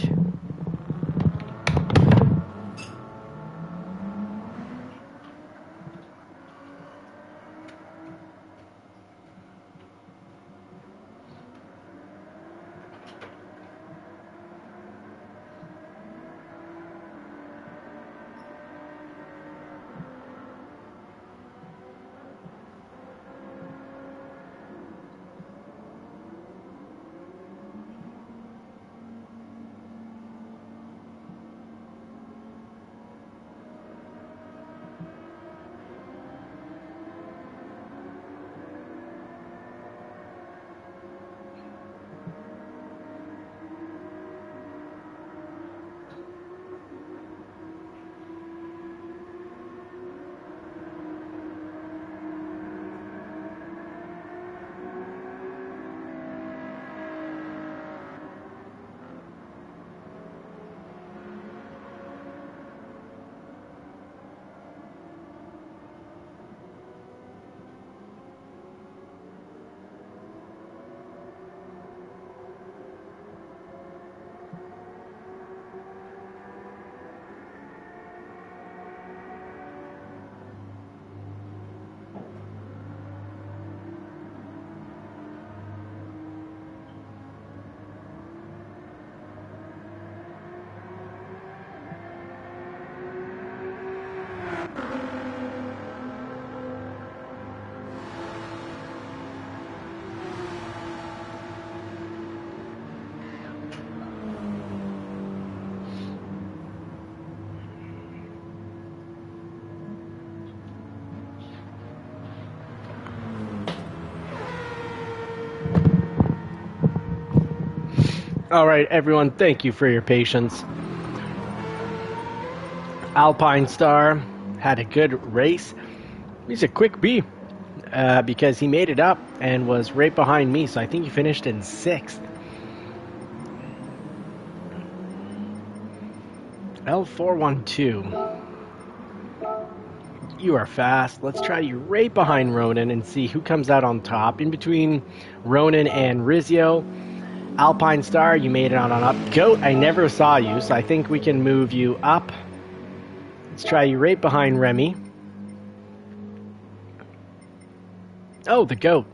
S1: All right, everyone, thank you for your patience. Alpine Star had a good race. He's a quick B because he made it up and was right behind me, so I think he finished in 6th. L412. You are fast. Let's try you right behind Ronan and see who comes out on top. In between Ronan and Rizio. Alpine Star, you made it on up. Goat, I never saw you, so I think we can move you up. Let's try you right behind Remy. Oh, the Goat.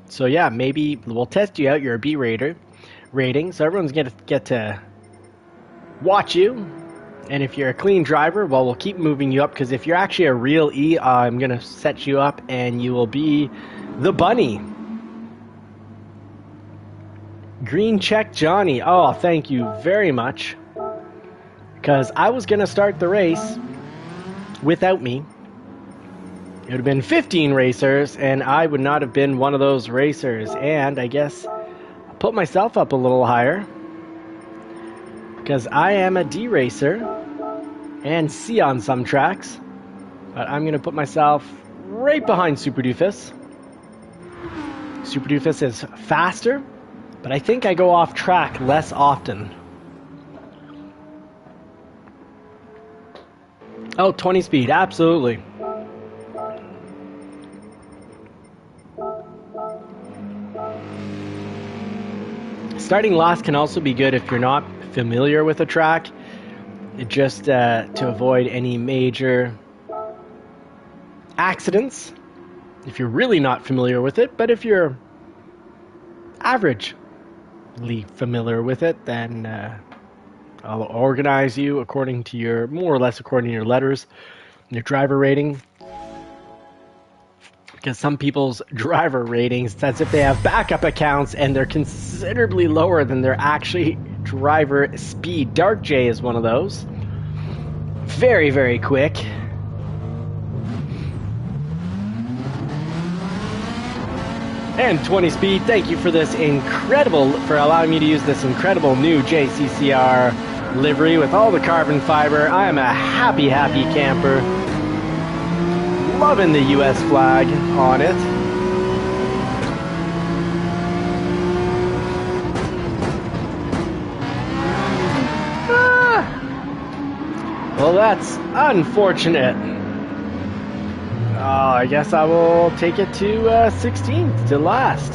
S1: So yeah, maybe we'll test you out. You're a B rating, so everyone's gonna get to watch you. And if you're a clean driver, well, we'll keep moving you up, because if you're actually a real E, I'm gonna set you up and you will be the bunny. Green check Johnny. Oh, thank you very much. Because I was going to start the race without me. It would have been 15 racers, and I would not have been one of those racers. And I guess I'll put myself up a little higher. Because I am a D racer and C on some tracks. But I'm going to put myself right behind Super Doofus. Super Doofus is faster. But I think I go off track less often. Oh, 20 speed, absolutely. Starting last can also be good if you're not familiar with a track. Just to avoid any major accidents. If you're really not familiar with it, but if you're average familiar with it, then I'll organize you according to your, more or less according to your letters, your driver rating. Because some people's driver ratings, it's as if they have backup accounts and they're considerably lower than their actually driver speed. Dark J is one of those. Very, very quick. And 20 speed, thank you for this incredible, for allowing me to use this incredible new JCCR livery with all the carbon fiber. I am a happy, happy camper. Loving the US flag on it. Well, that's unfortunate. I guess I will take it to 16th to last.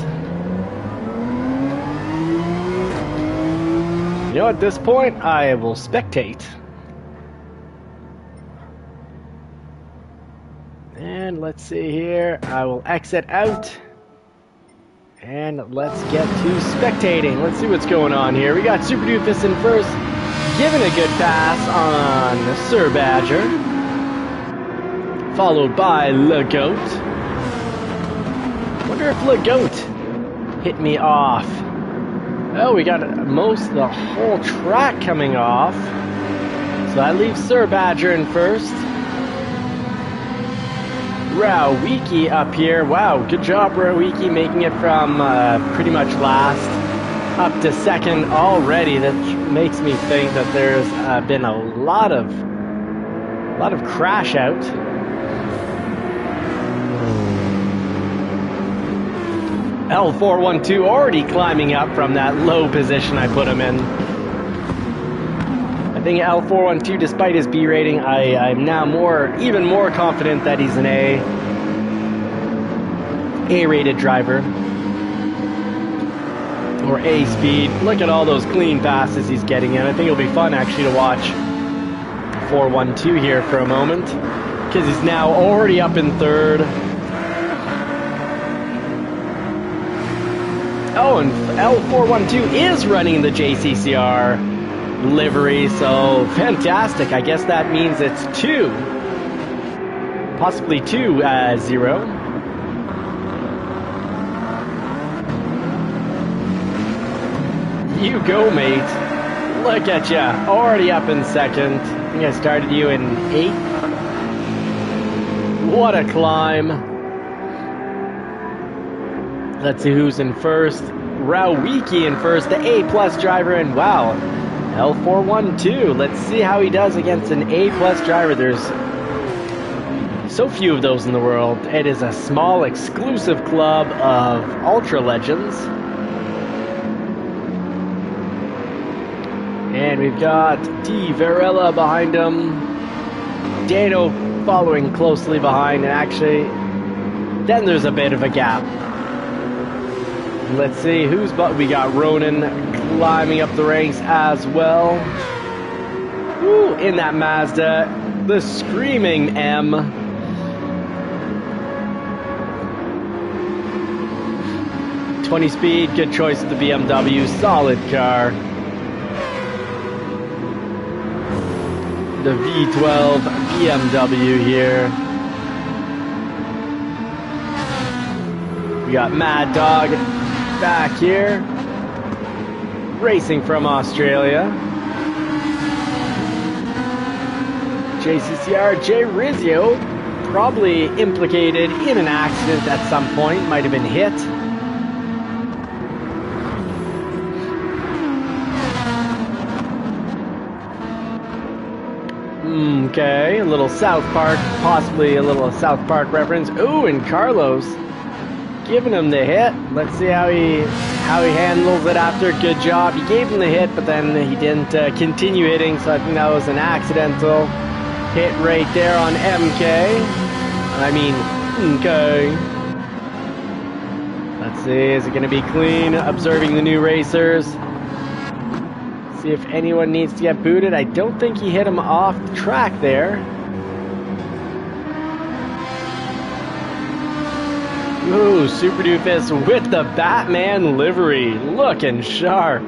S1: You know, at this point, I will spectate. And let's see here. I will exit out. And let's get to spectating. Let's see what's going on here. We got Super Doofus in first, giving a good pass on Sir Badger. Followed by Le Goat. Wonder if Le Goat hit me off. Oh, we got most of the whole track coming off. So that leaves Sir Badger in first. Rowiki up here. Wow, good job, Rowiki, making it from pretty much last up to second already. That makes me think that there's been a lot of crash out. L412 already climbing up from that low position I put him in. I think L412, despite his B rating, I'm now even more confident that he's an A-rated driver. Or A speed. Look at all those clean passes he's getting in. I think it'll be fun actually to watch 412 here for a moment, because he's now already up in third. Oh, and L412 is running the JCCR livery, so fantastic. I guess that means it's 2 possibly 2-0. You go, mate. Look at ya, already up in second. I think I started you in 8th. What a climb. Let's see who's in first. Rawiki in first, the A+ driver, and wow, L412. Let's see how he does against an A+ driver. There's so few of those in the world. It is a small, exclusive club of ultra legends. And we've got D. Varela behind him. Dano following closely behind, and actually, then there's a bit of a gap. Let's see who's, but we got Ronan climbing up the ranks as well. Woo, in that Mazda, the screaming M. .20 speed, good choice of the BMW, solid car. The V12 BMW here. We got Mad Dog back here, racing from Australia. JCCR J Rizio, probably implicated in an accident at some point, might have been hit. Okay, a little South Park, possibly a little South Park reference. Ooh, and Carlos giving him the hit. Let's see how he handles it after. Good job. He gave him the hit, but then he didn't continue hitting, so I think that was an accidental hit right there on MK. I mean, okay. Let's see, is it going to be clean? Observing the new racers. See if anyone needs to get booted. I don't think he hit him off the track there. Ooh, Super Doofus with the Batman livery, looking sharp.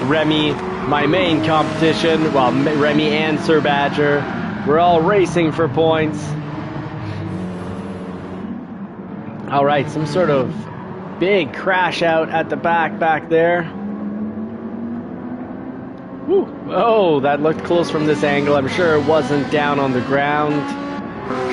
S1: Remy, my main competition, well, Remy and Sir Badger, we're all racing for points. All right, some sort of big crash out at the back there. Woo. Oh, that looked close from this angle. I'm sure it wasn't down on the ground.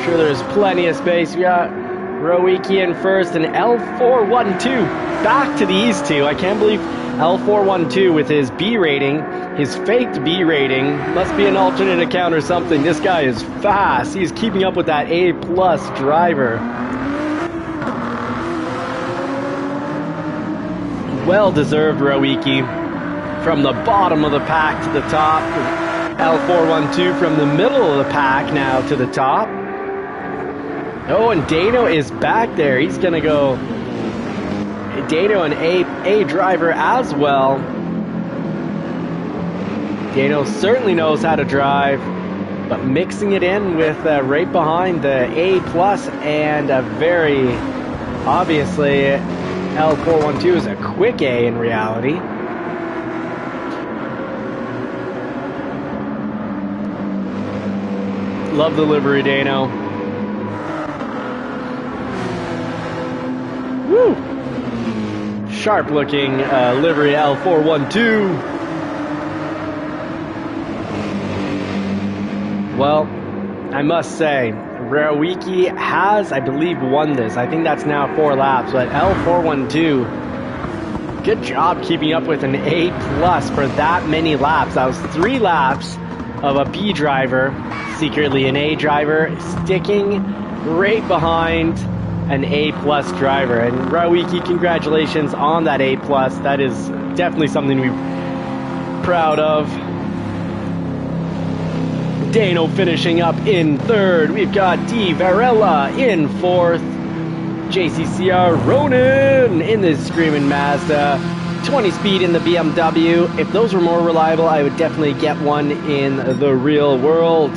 S1: Sure, there's plenty of space. We got Rawiki in first and L412 back to these two. I can't believe L412 with his B rating, his faked B rating, must be an alternate account or something. This guy is fast. He's keeping up with that A+ driver. Well-deserved Rawiki from the bottom of the pack to the top. L412 from the middle of the pack now to the top. Oh, and Dano is back there. He's going to go Dano an A driver as well. Dano certainly knows how to drive, but mixing it in with right behind the A+ and a very obviously L412 is a quick A in reality. Love the livery, Dano. Woo! Sharp looking livery L412. Well, I must say, Rawiki has, I believe, won this. I think that's now 4 laps, but L412, good job keeping up with an A+ for that many laps. That was 3 laps of a B driver, secretly an A driver, sticking right behind an A+ driver. And Rawiki, congratulations on that A+. That is definitely something we're proud of. Dano finishing up in third. We've got D. Varela in fourth. JCCR Ronan in the screaming Mazda. 20 speed in the BMW. If those were more reliable, I would definitely get one in the real world.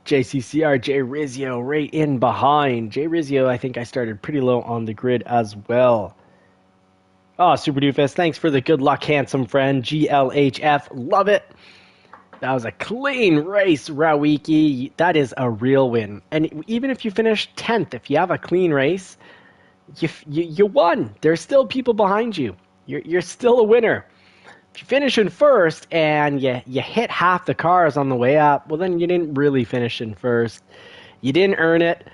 S1: JCCR J Rizio right in behind. J Rizio, I think I started pretty low on the grid as well. Oh, Super Doofus, thanks for the good luck, handsome friend. GLHF, love it. That was a clean race, Rawiki. That is a real win. And even if you finish 10th, if you have a clean race, you won. There's still people behind you. You're still a winner. If you finish in first and you hit half the cars on the way up, well, then you didn't really finish in first. You didn't earn it.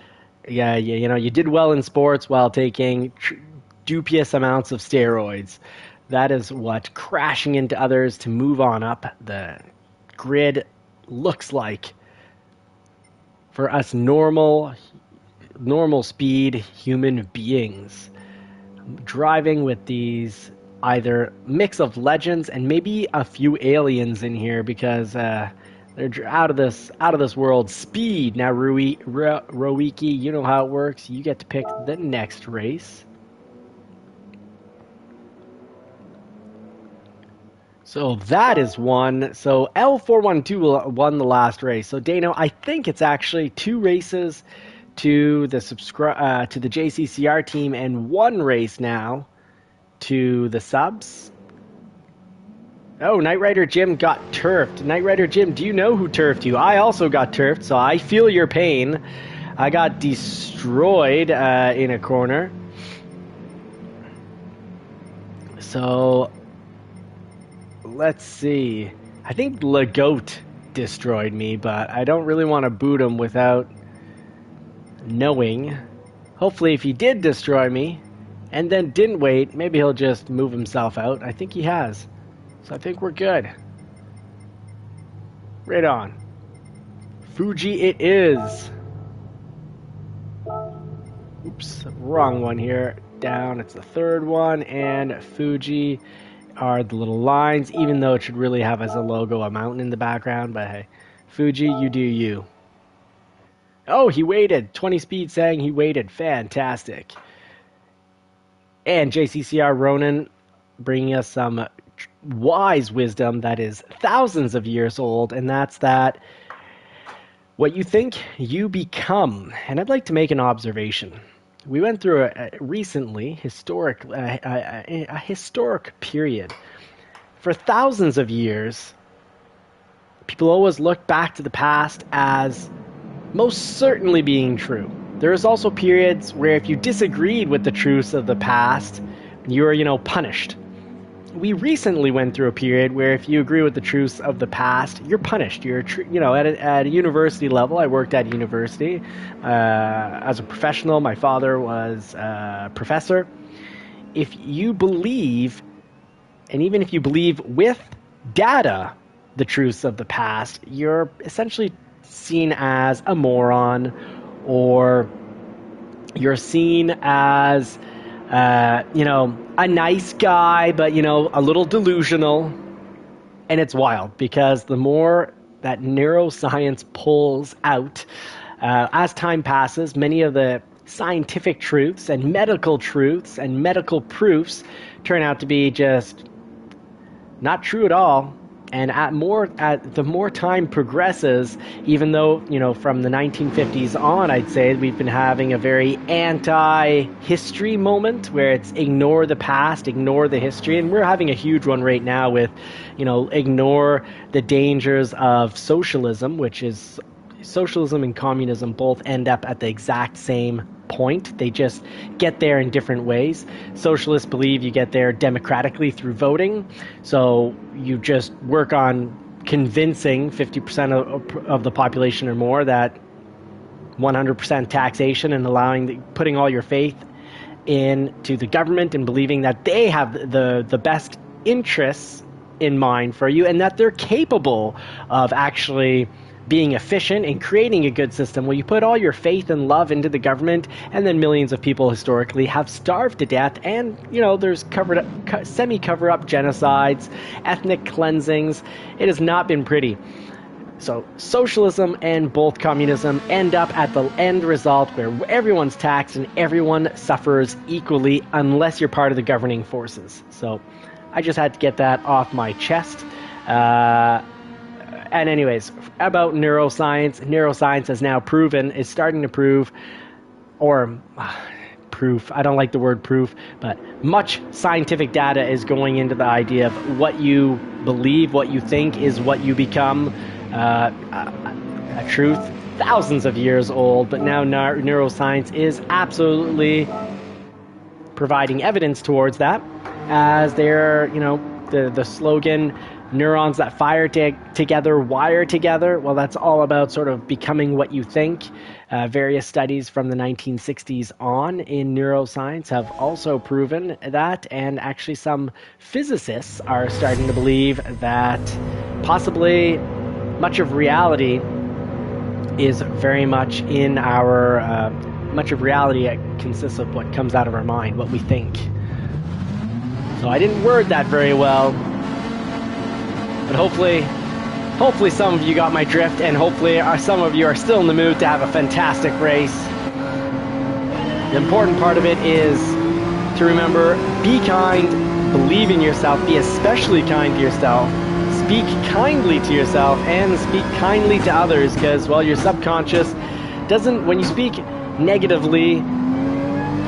S1: Yeah, you did well in sports while taking dubious amounts of steroids. That is what crashing into others to move on up the grid looks like for us normal speed human beings. Driving with these either mix of legends and maybe a few aliens in here because they're out of this world speed. Now, Rowiki, you know how it works. You get to pick the next race. So that is one. So L412 won the last race. So Dano, I think it's actually 2 races to the JCCR team and 1 race now to the subs. Oh, Knight Rider Jim got turfed. Knight Rider Jim, do you know who turfed you? I also got turfed, so I feel your pain. I got destroyed in a corner. So let's see. I think Legoat destroyed me, but I don't really want to boot him without knowing. Hopefully, if he did destroy me and then didn't wait, maybe he'll just move himself out. I think he has. So I think we're good. Right on. Fuji it is. Oops, wrong one here. Down, it's the 3rd one, and Fuji are the little lines, even though it should really have as a logo a mountain in the background, but hey, Fuji, you do you. Oh, he waited. 20 speed saying he waited. Fantastic. And JCCR Ronan bringing us some wise wisdom that is thousands of years old, and that's that what you think, you become. And I'd like to make an observation. We went through a historic period. For thousands of years, people always look back to the past as most certainly being true. There's also periods where if you disagreed with the truths of the past, you were, punished. We recently went through a period where if you agree with the truths of the past, you're punished. You're, at a university level. I worked at university as a professional. My father was a professor. If you believe, and even if you believe with data, the truths of the past, you're essentially seen as a moron, or you're seen as a nice guy, but, a little delusional. And it's wild because the more that neuroscience pulls out, as time passes, many of the scientific truths and medical proofs turn out to be just not true at all. And the more time progresses, even though, from the 1950s on, I'd say we've been having a very anti-history moment where it's ignore the past, ignore the history. And we're having a huge one right now with, ignore the dangers of socialism, which is socialism and communism both end up at the exact same point. They just get there in different ways. Socialists believe you get there democratically through voting. So you just work on convincing 50% of the population or more that 100% taxation and putting all your faith into the government and believing that they have the best interests in mind for you and that they're capable of actually being efficient and creating a good system where you put all your faith and love into the government, and then millions of people historically have starved to death, and there's semi-cover-up genocides, ethnic cleansings. It has not been pretty. So socialism and both communism end up at the end result where everyone's taxed and everyone suffers equally unless you're part of the governing forces. So I just had to get that off my chest. And anyways, about neuroscience has now is starting to prove, or proof. I don't like the word proof, but much scientific data is going into the idea of what you believe, what you think is what you become. A truth thousands of years old, but now neuroscience is absolutely providing evidence towards that, as they're, the slogan, neurons that fire together wire together. Well, that's all about sort of becoming what you think. Various studies from the 1960s on in neuroscience have also proven that, and actually some physicists are starting to believe that possibly much of reality is very much in our, much of reality consists of what comes out of our mind, what we think. So I didn't word that very well, but hopefully some of you got my drift, and hopefully some of you are still in the mood to have a fantastic race. The important part of it is to remember, be kind, believe in yourself, be especially kind to yourself, speak kindly to yourself, and speak kindly to others, because, well, your subconscious doesn't, when you speak negatively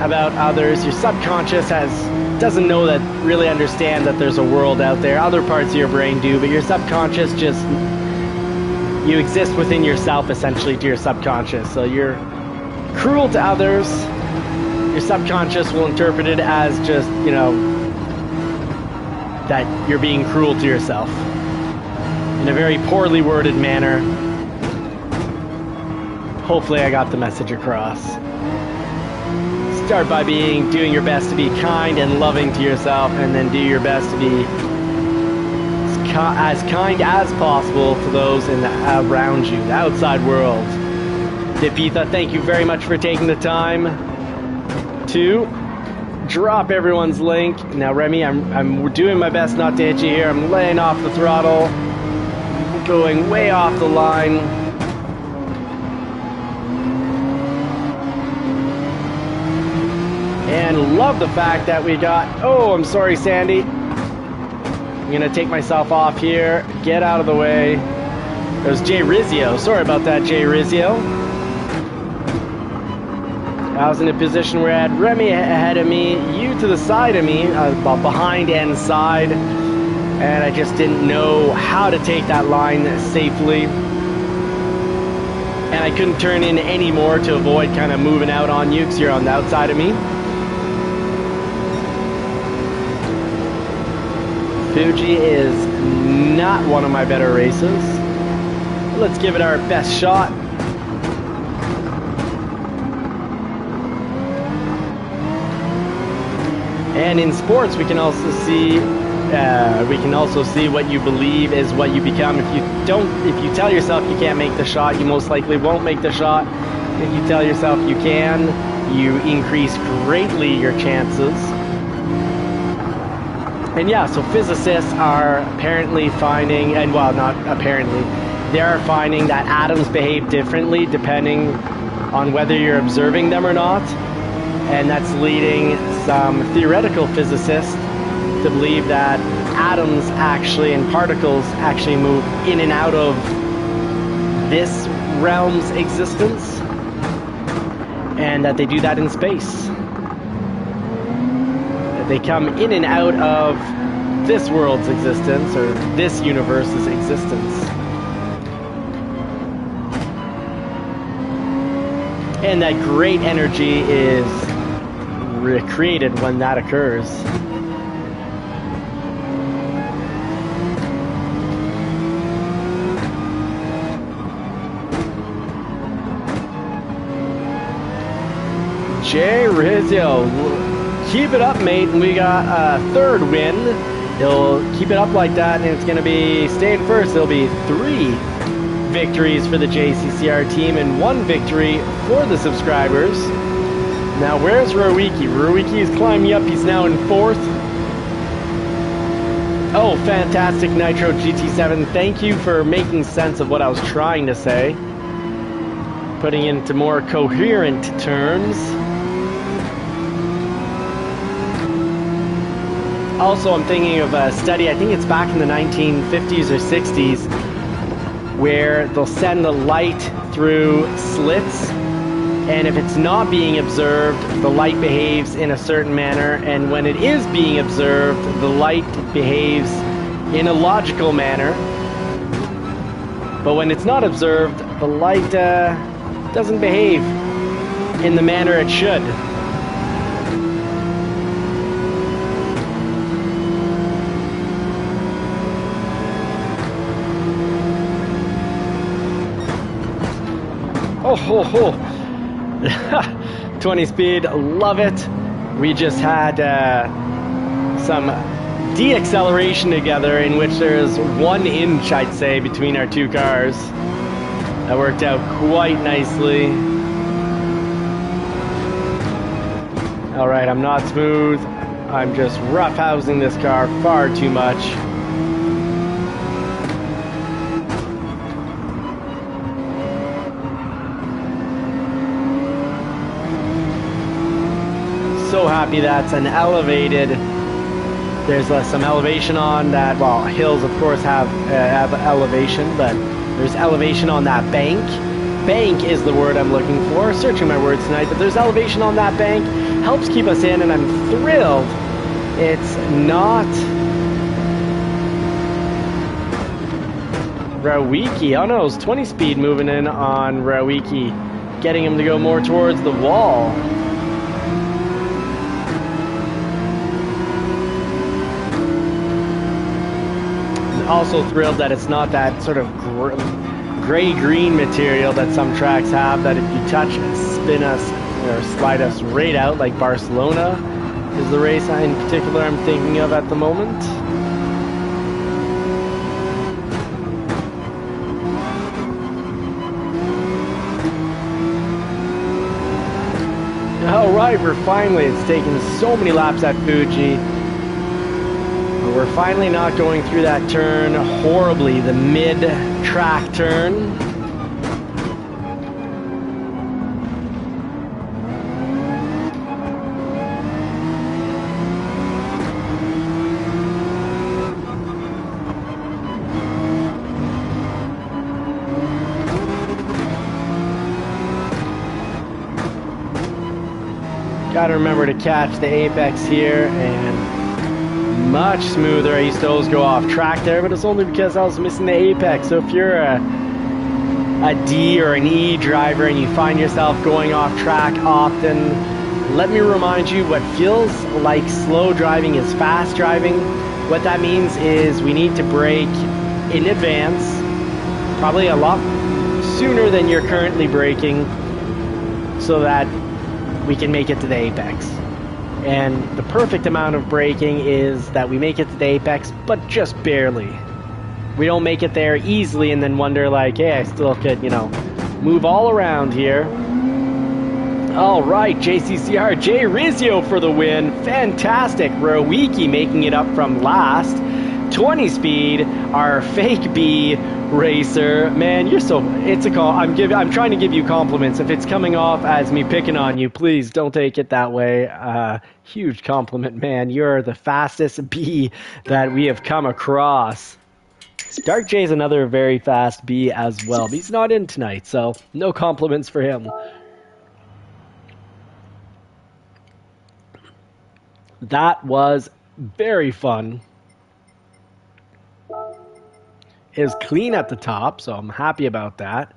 S1: about others, your subconscious doesn't know that, really understand that there's a world out there. Other parts of your brain do, but your subconscious just, you exist within yourself essentially to your subconscious. So you're cruel to others, your subconscious will interpret it as just, that you're being cruel to yourself in a very poorly worded manner. Hopefully I got the message across. Start by doing your best to be kind and loving to yourself, and then do your best to be as kind as possible to those around you, the outside world. Dipitha, thank you very much for taking the time to drop everyone's link. Now, Remy, I'm doing my best not to hit you here. I'm laying off the throttle, going way off the line. And love the fact that we got, oh, I'm sorry, Sandy. I'm gonna take myself off here, get out of the way. There's Jay Rizzio. Sorry about that, Jay Rizzio. I was in a position where I had Remy ahead of me, you to the side of me, behind and side, and I just didn't know how to take that line safely. And I couldn't turn in any more to avoid kind of moving out on you because you're on the outside of me. Fuji is not one of my better races. Let's give it our best shot. And in sports, we can also see what you believe is what you become. If you tell yourself you can't make the shot, you most likely won't make the shot. If you tell yourself you can, you increase greatly your chances. And yeah, so physicists are apparently finding, and well, not apparently, they are finding that atoms behave differently depending on whether you're observing them or not. And that's leading some theoretical physicists to believe that atoms actually and particles actually move in and out of this realm's existence, and that they do that in space. They come in and out of this world's existence, or this universe's existence. And that great energy is created when that occurs. Jay Rizzio, keep it up, mate. We got a third win. He'll keep it up like that, and it's going to be staying first. There'll be 3 victories for the JCCR team and 1 victory for the subscribers. Now, where's Rowiki? Rowiki is climbing up. He's now in 4th. Oh, fantastic, Nitro GT7. Thank you for making sense of what I was trying to say, putting it into more coherent terms. Also, I'm thinking of a study, I think it's back in the 1950s or 60s, where they'll send the light through slits And if it's not being observed, the light behaves in a certain manner. And when it is being observed, the light behaves in a logical manner. But when it's not observed, the light doesn't behave in the manner it should. Oh, ho, ho. 20 speed, love it. We just had some de-acceleration together in which there's 1 inch, I'd say, between our two cars. That worked out quite nicely. Alright, I'm not smooth. I'm just roughhousing this car far too much. So happy that's an elevated. There's some elevation on that. Well, hills of course have elevation, but there's elevation on that bank. Bank is the word I'm looking for. Searching my words tonight, but there's elevation on that bank. Helps keep us in, and I'm thrilled. It's not Rawiki. Oh no, it's 20 speed moving in on Rawiki, getting him to go more towards the wall. Also thrilled that it's not that sort of gray-green material that some tracks have, that if you touch, spin us or slide us right out, like Barcelona is the race in particular I'm thinking of at the moment. Alright, it's taken so many laps at Fuji. We're finally not going through that turn horribly, the mid-track turn. Gotta remember to catch the apex here, and much smoother. I used to always go off track there, but it's only because I was missing the apex. So if you're a D or an E driver and you find yourself going off track often, let me remind you, what feels like slow driving is fast driving. What that means is we need to brake in advance, probably a lot sooner than you're currently braking, so that we can make it to the apex. And the perfect amount of braking is that we make it to the apex, but just barely. We don't make it there easily and then wonder like, hey, I still could, move all around here. All right, JCCR, Jay Rizio for the win. Fantastic. Rawiki making it up from last. 20 speed, our fake B racer. Man, you're so, it's a call. I'm trying to give you compliments. If it's coming off as me picking on you, please don't take it that way. Huge compliment, man. You're the fastest B that we have come across. Dark J's another very fast B as well, but he's not in tonight, so no compliments for him. That was very fun. It was clean at the top, so I'm happy about that.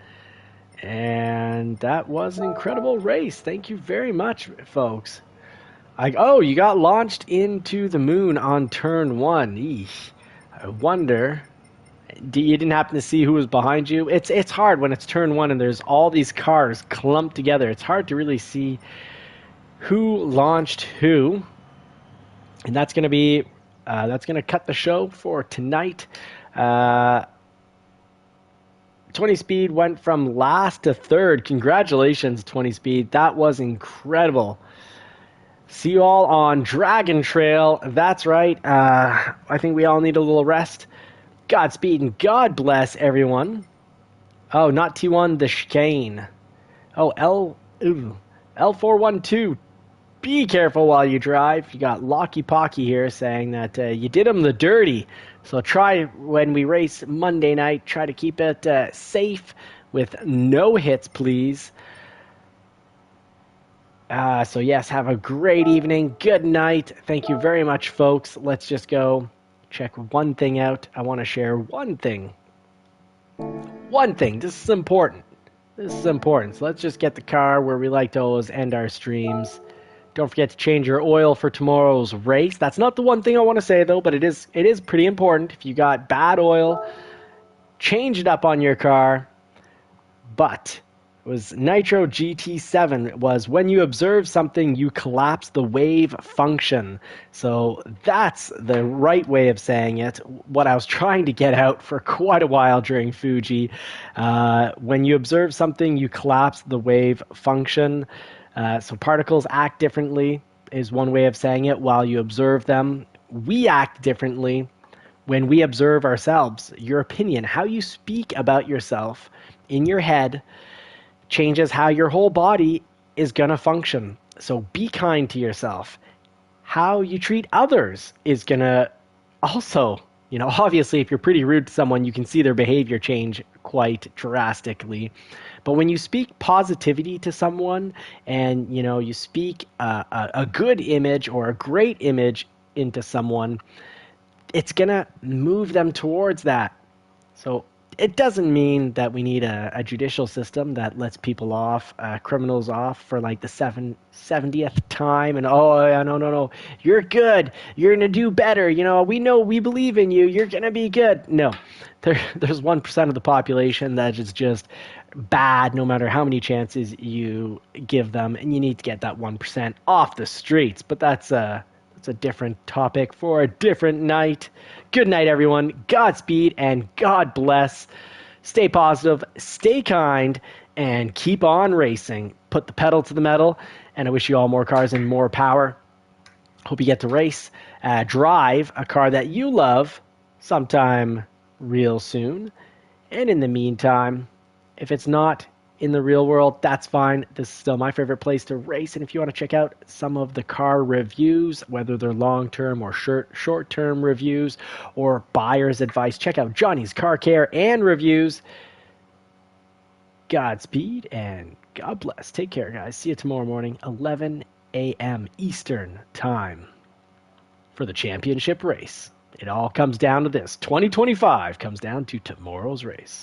S1: And that was an incredible race. Thank you very much, folks. Oh, you got launched into the moon on turn 1. Eesh. I wonder, you didn't happen to see who was behind you? It's hard when it's turn 1 and there's all these cars clumped together. It's hard to really see who launched who. And that's going to be, that's going to cut the show for tonight. 20 speed went from last to third. Congratulations, 20 speed. That was incredible. See you all on Dragon Trail. That's right. I think we all need a little rest. Godspeed and God bless everyone. Oh, not T1, the chicane. Oh, L412. Be careful while you drive. You got Locky Pocky here saying that you did him the dirty. So try, when we race Monday night, try to keep it safe with no hits, please. So yes, have a great evening. Good night. Thank you very much, folks. Let's just go check one thing out. I want to share one thing. One thing. This is important. This is important. So let's just get the car where we like to always end our streams. Don't forget to change your oil for tomorrow's race. That's not the one thing I want to say though, but it is pretty important. If you got bad oil, change it up on your car. But it was Nitro GT7 was when you observe something, you collapse the wave function. So that's the right way of saying it. What I was trying to get out for quite a while during Fuji. When you observe something, you collapse the wave function. So particles act differently is one way of saying it while you observe them. We act differently when we observe ourselves. Your opinion, how you speak about yourself in your head, changes how your whole body is going to function. So be kind to yourself. How you treat others is going to also, obviously, if you're pretty rude to someone, you can see their behavior change quite drastically. But when you speak positivity to someone and, you speak a good image or a great image into someone, it's going to move them towards that. So it doesn't mean that we need a judicial system that lets people off, criminals off for like the 70th time. And, oh, yeah, no, you're good. You're going to do better. We believe in you. You're going to be good. No, there's 1% of the population that is just bad no matter how many chances you give them. And you need to get that 1% off the streets. But that's a different topic for a different night. Good night, everyone. Godspeed and God bless. Stay positive, stay kind, and keep on racing. Put the pedal to the metal, and I wish you all more cars and more power. Hope you get to race, drive a car that you love sometime real soon. And in the meantime, if it's not in the real world, that's fine. This is still my favorite place to race. And if you want to check out some of the car reviews, whether they're long-term or short-term reviews or buyer's advice, check out Johnny's Car Care and Reviews. Godspeed and God bless. Take care, guys. See you tomorrow morning, 11 a.m. Eastern Time for the championship race. It all comes down to this. 2025 comes down to tomorrow's race.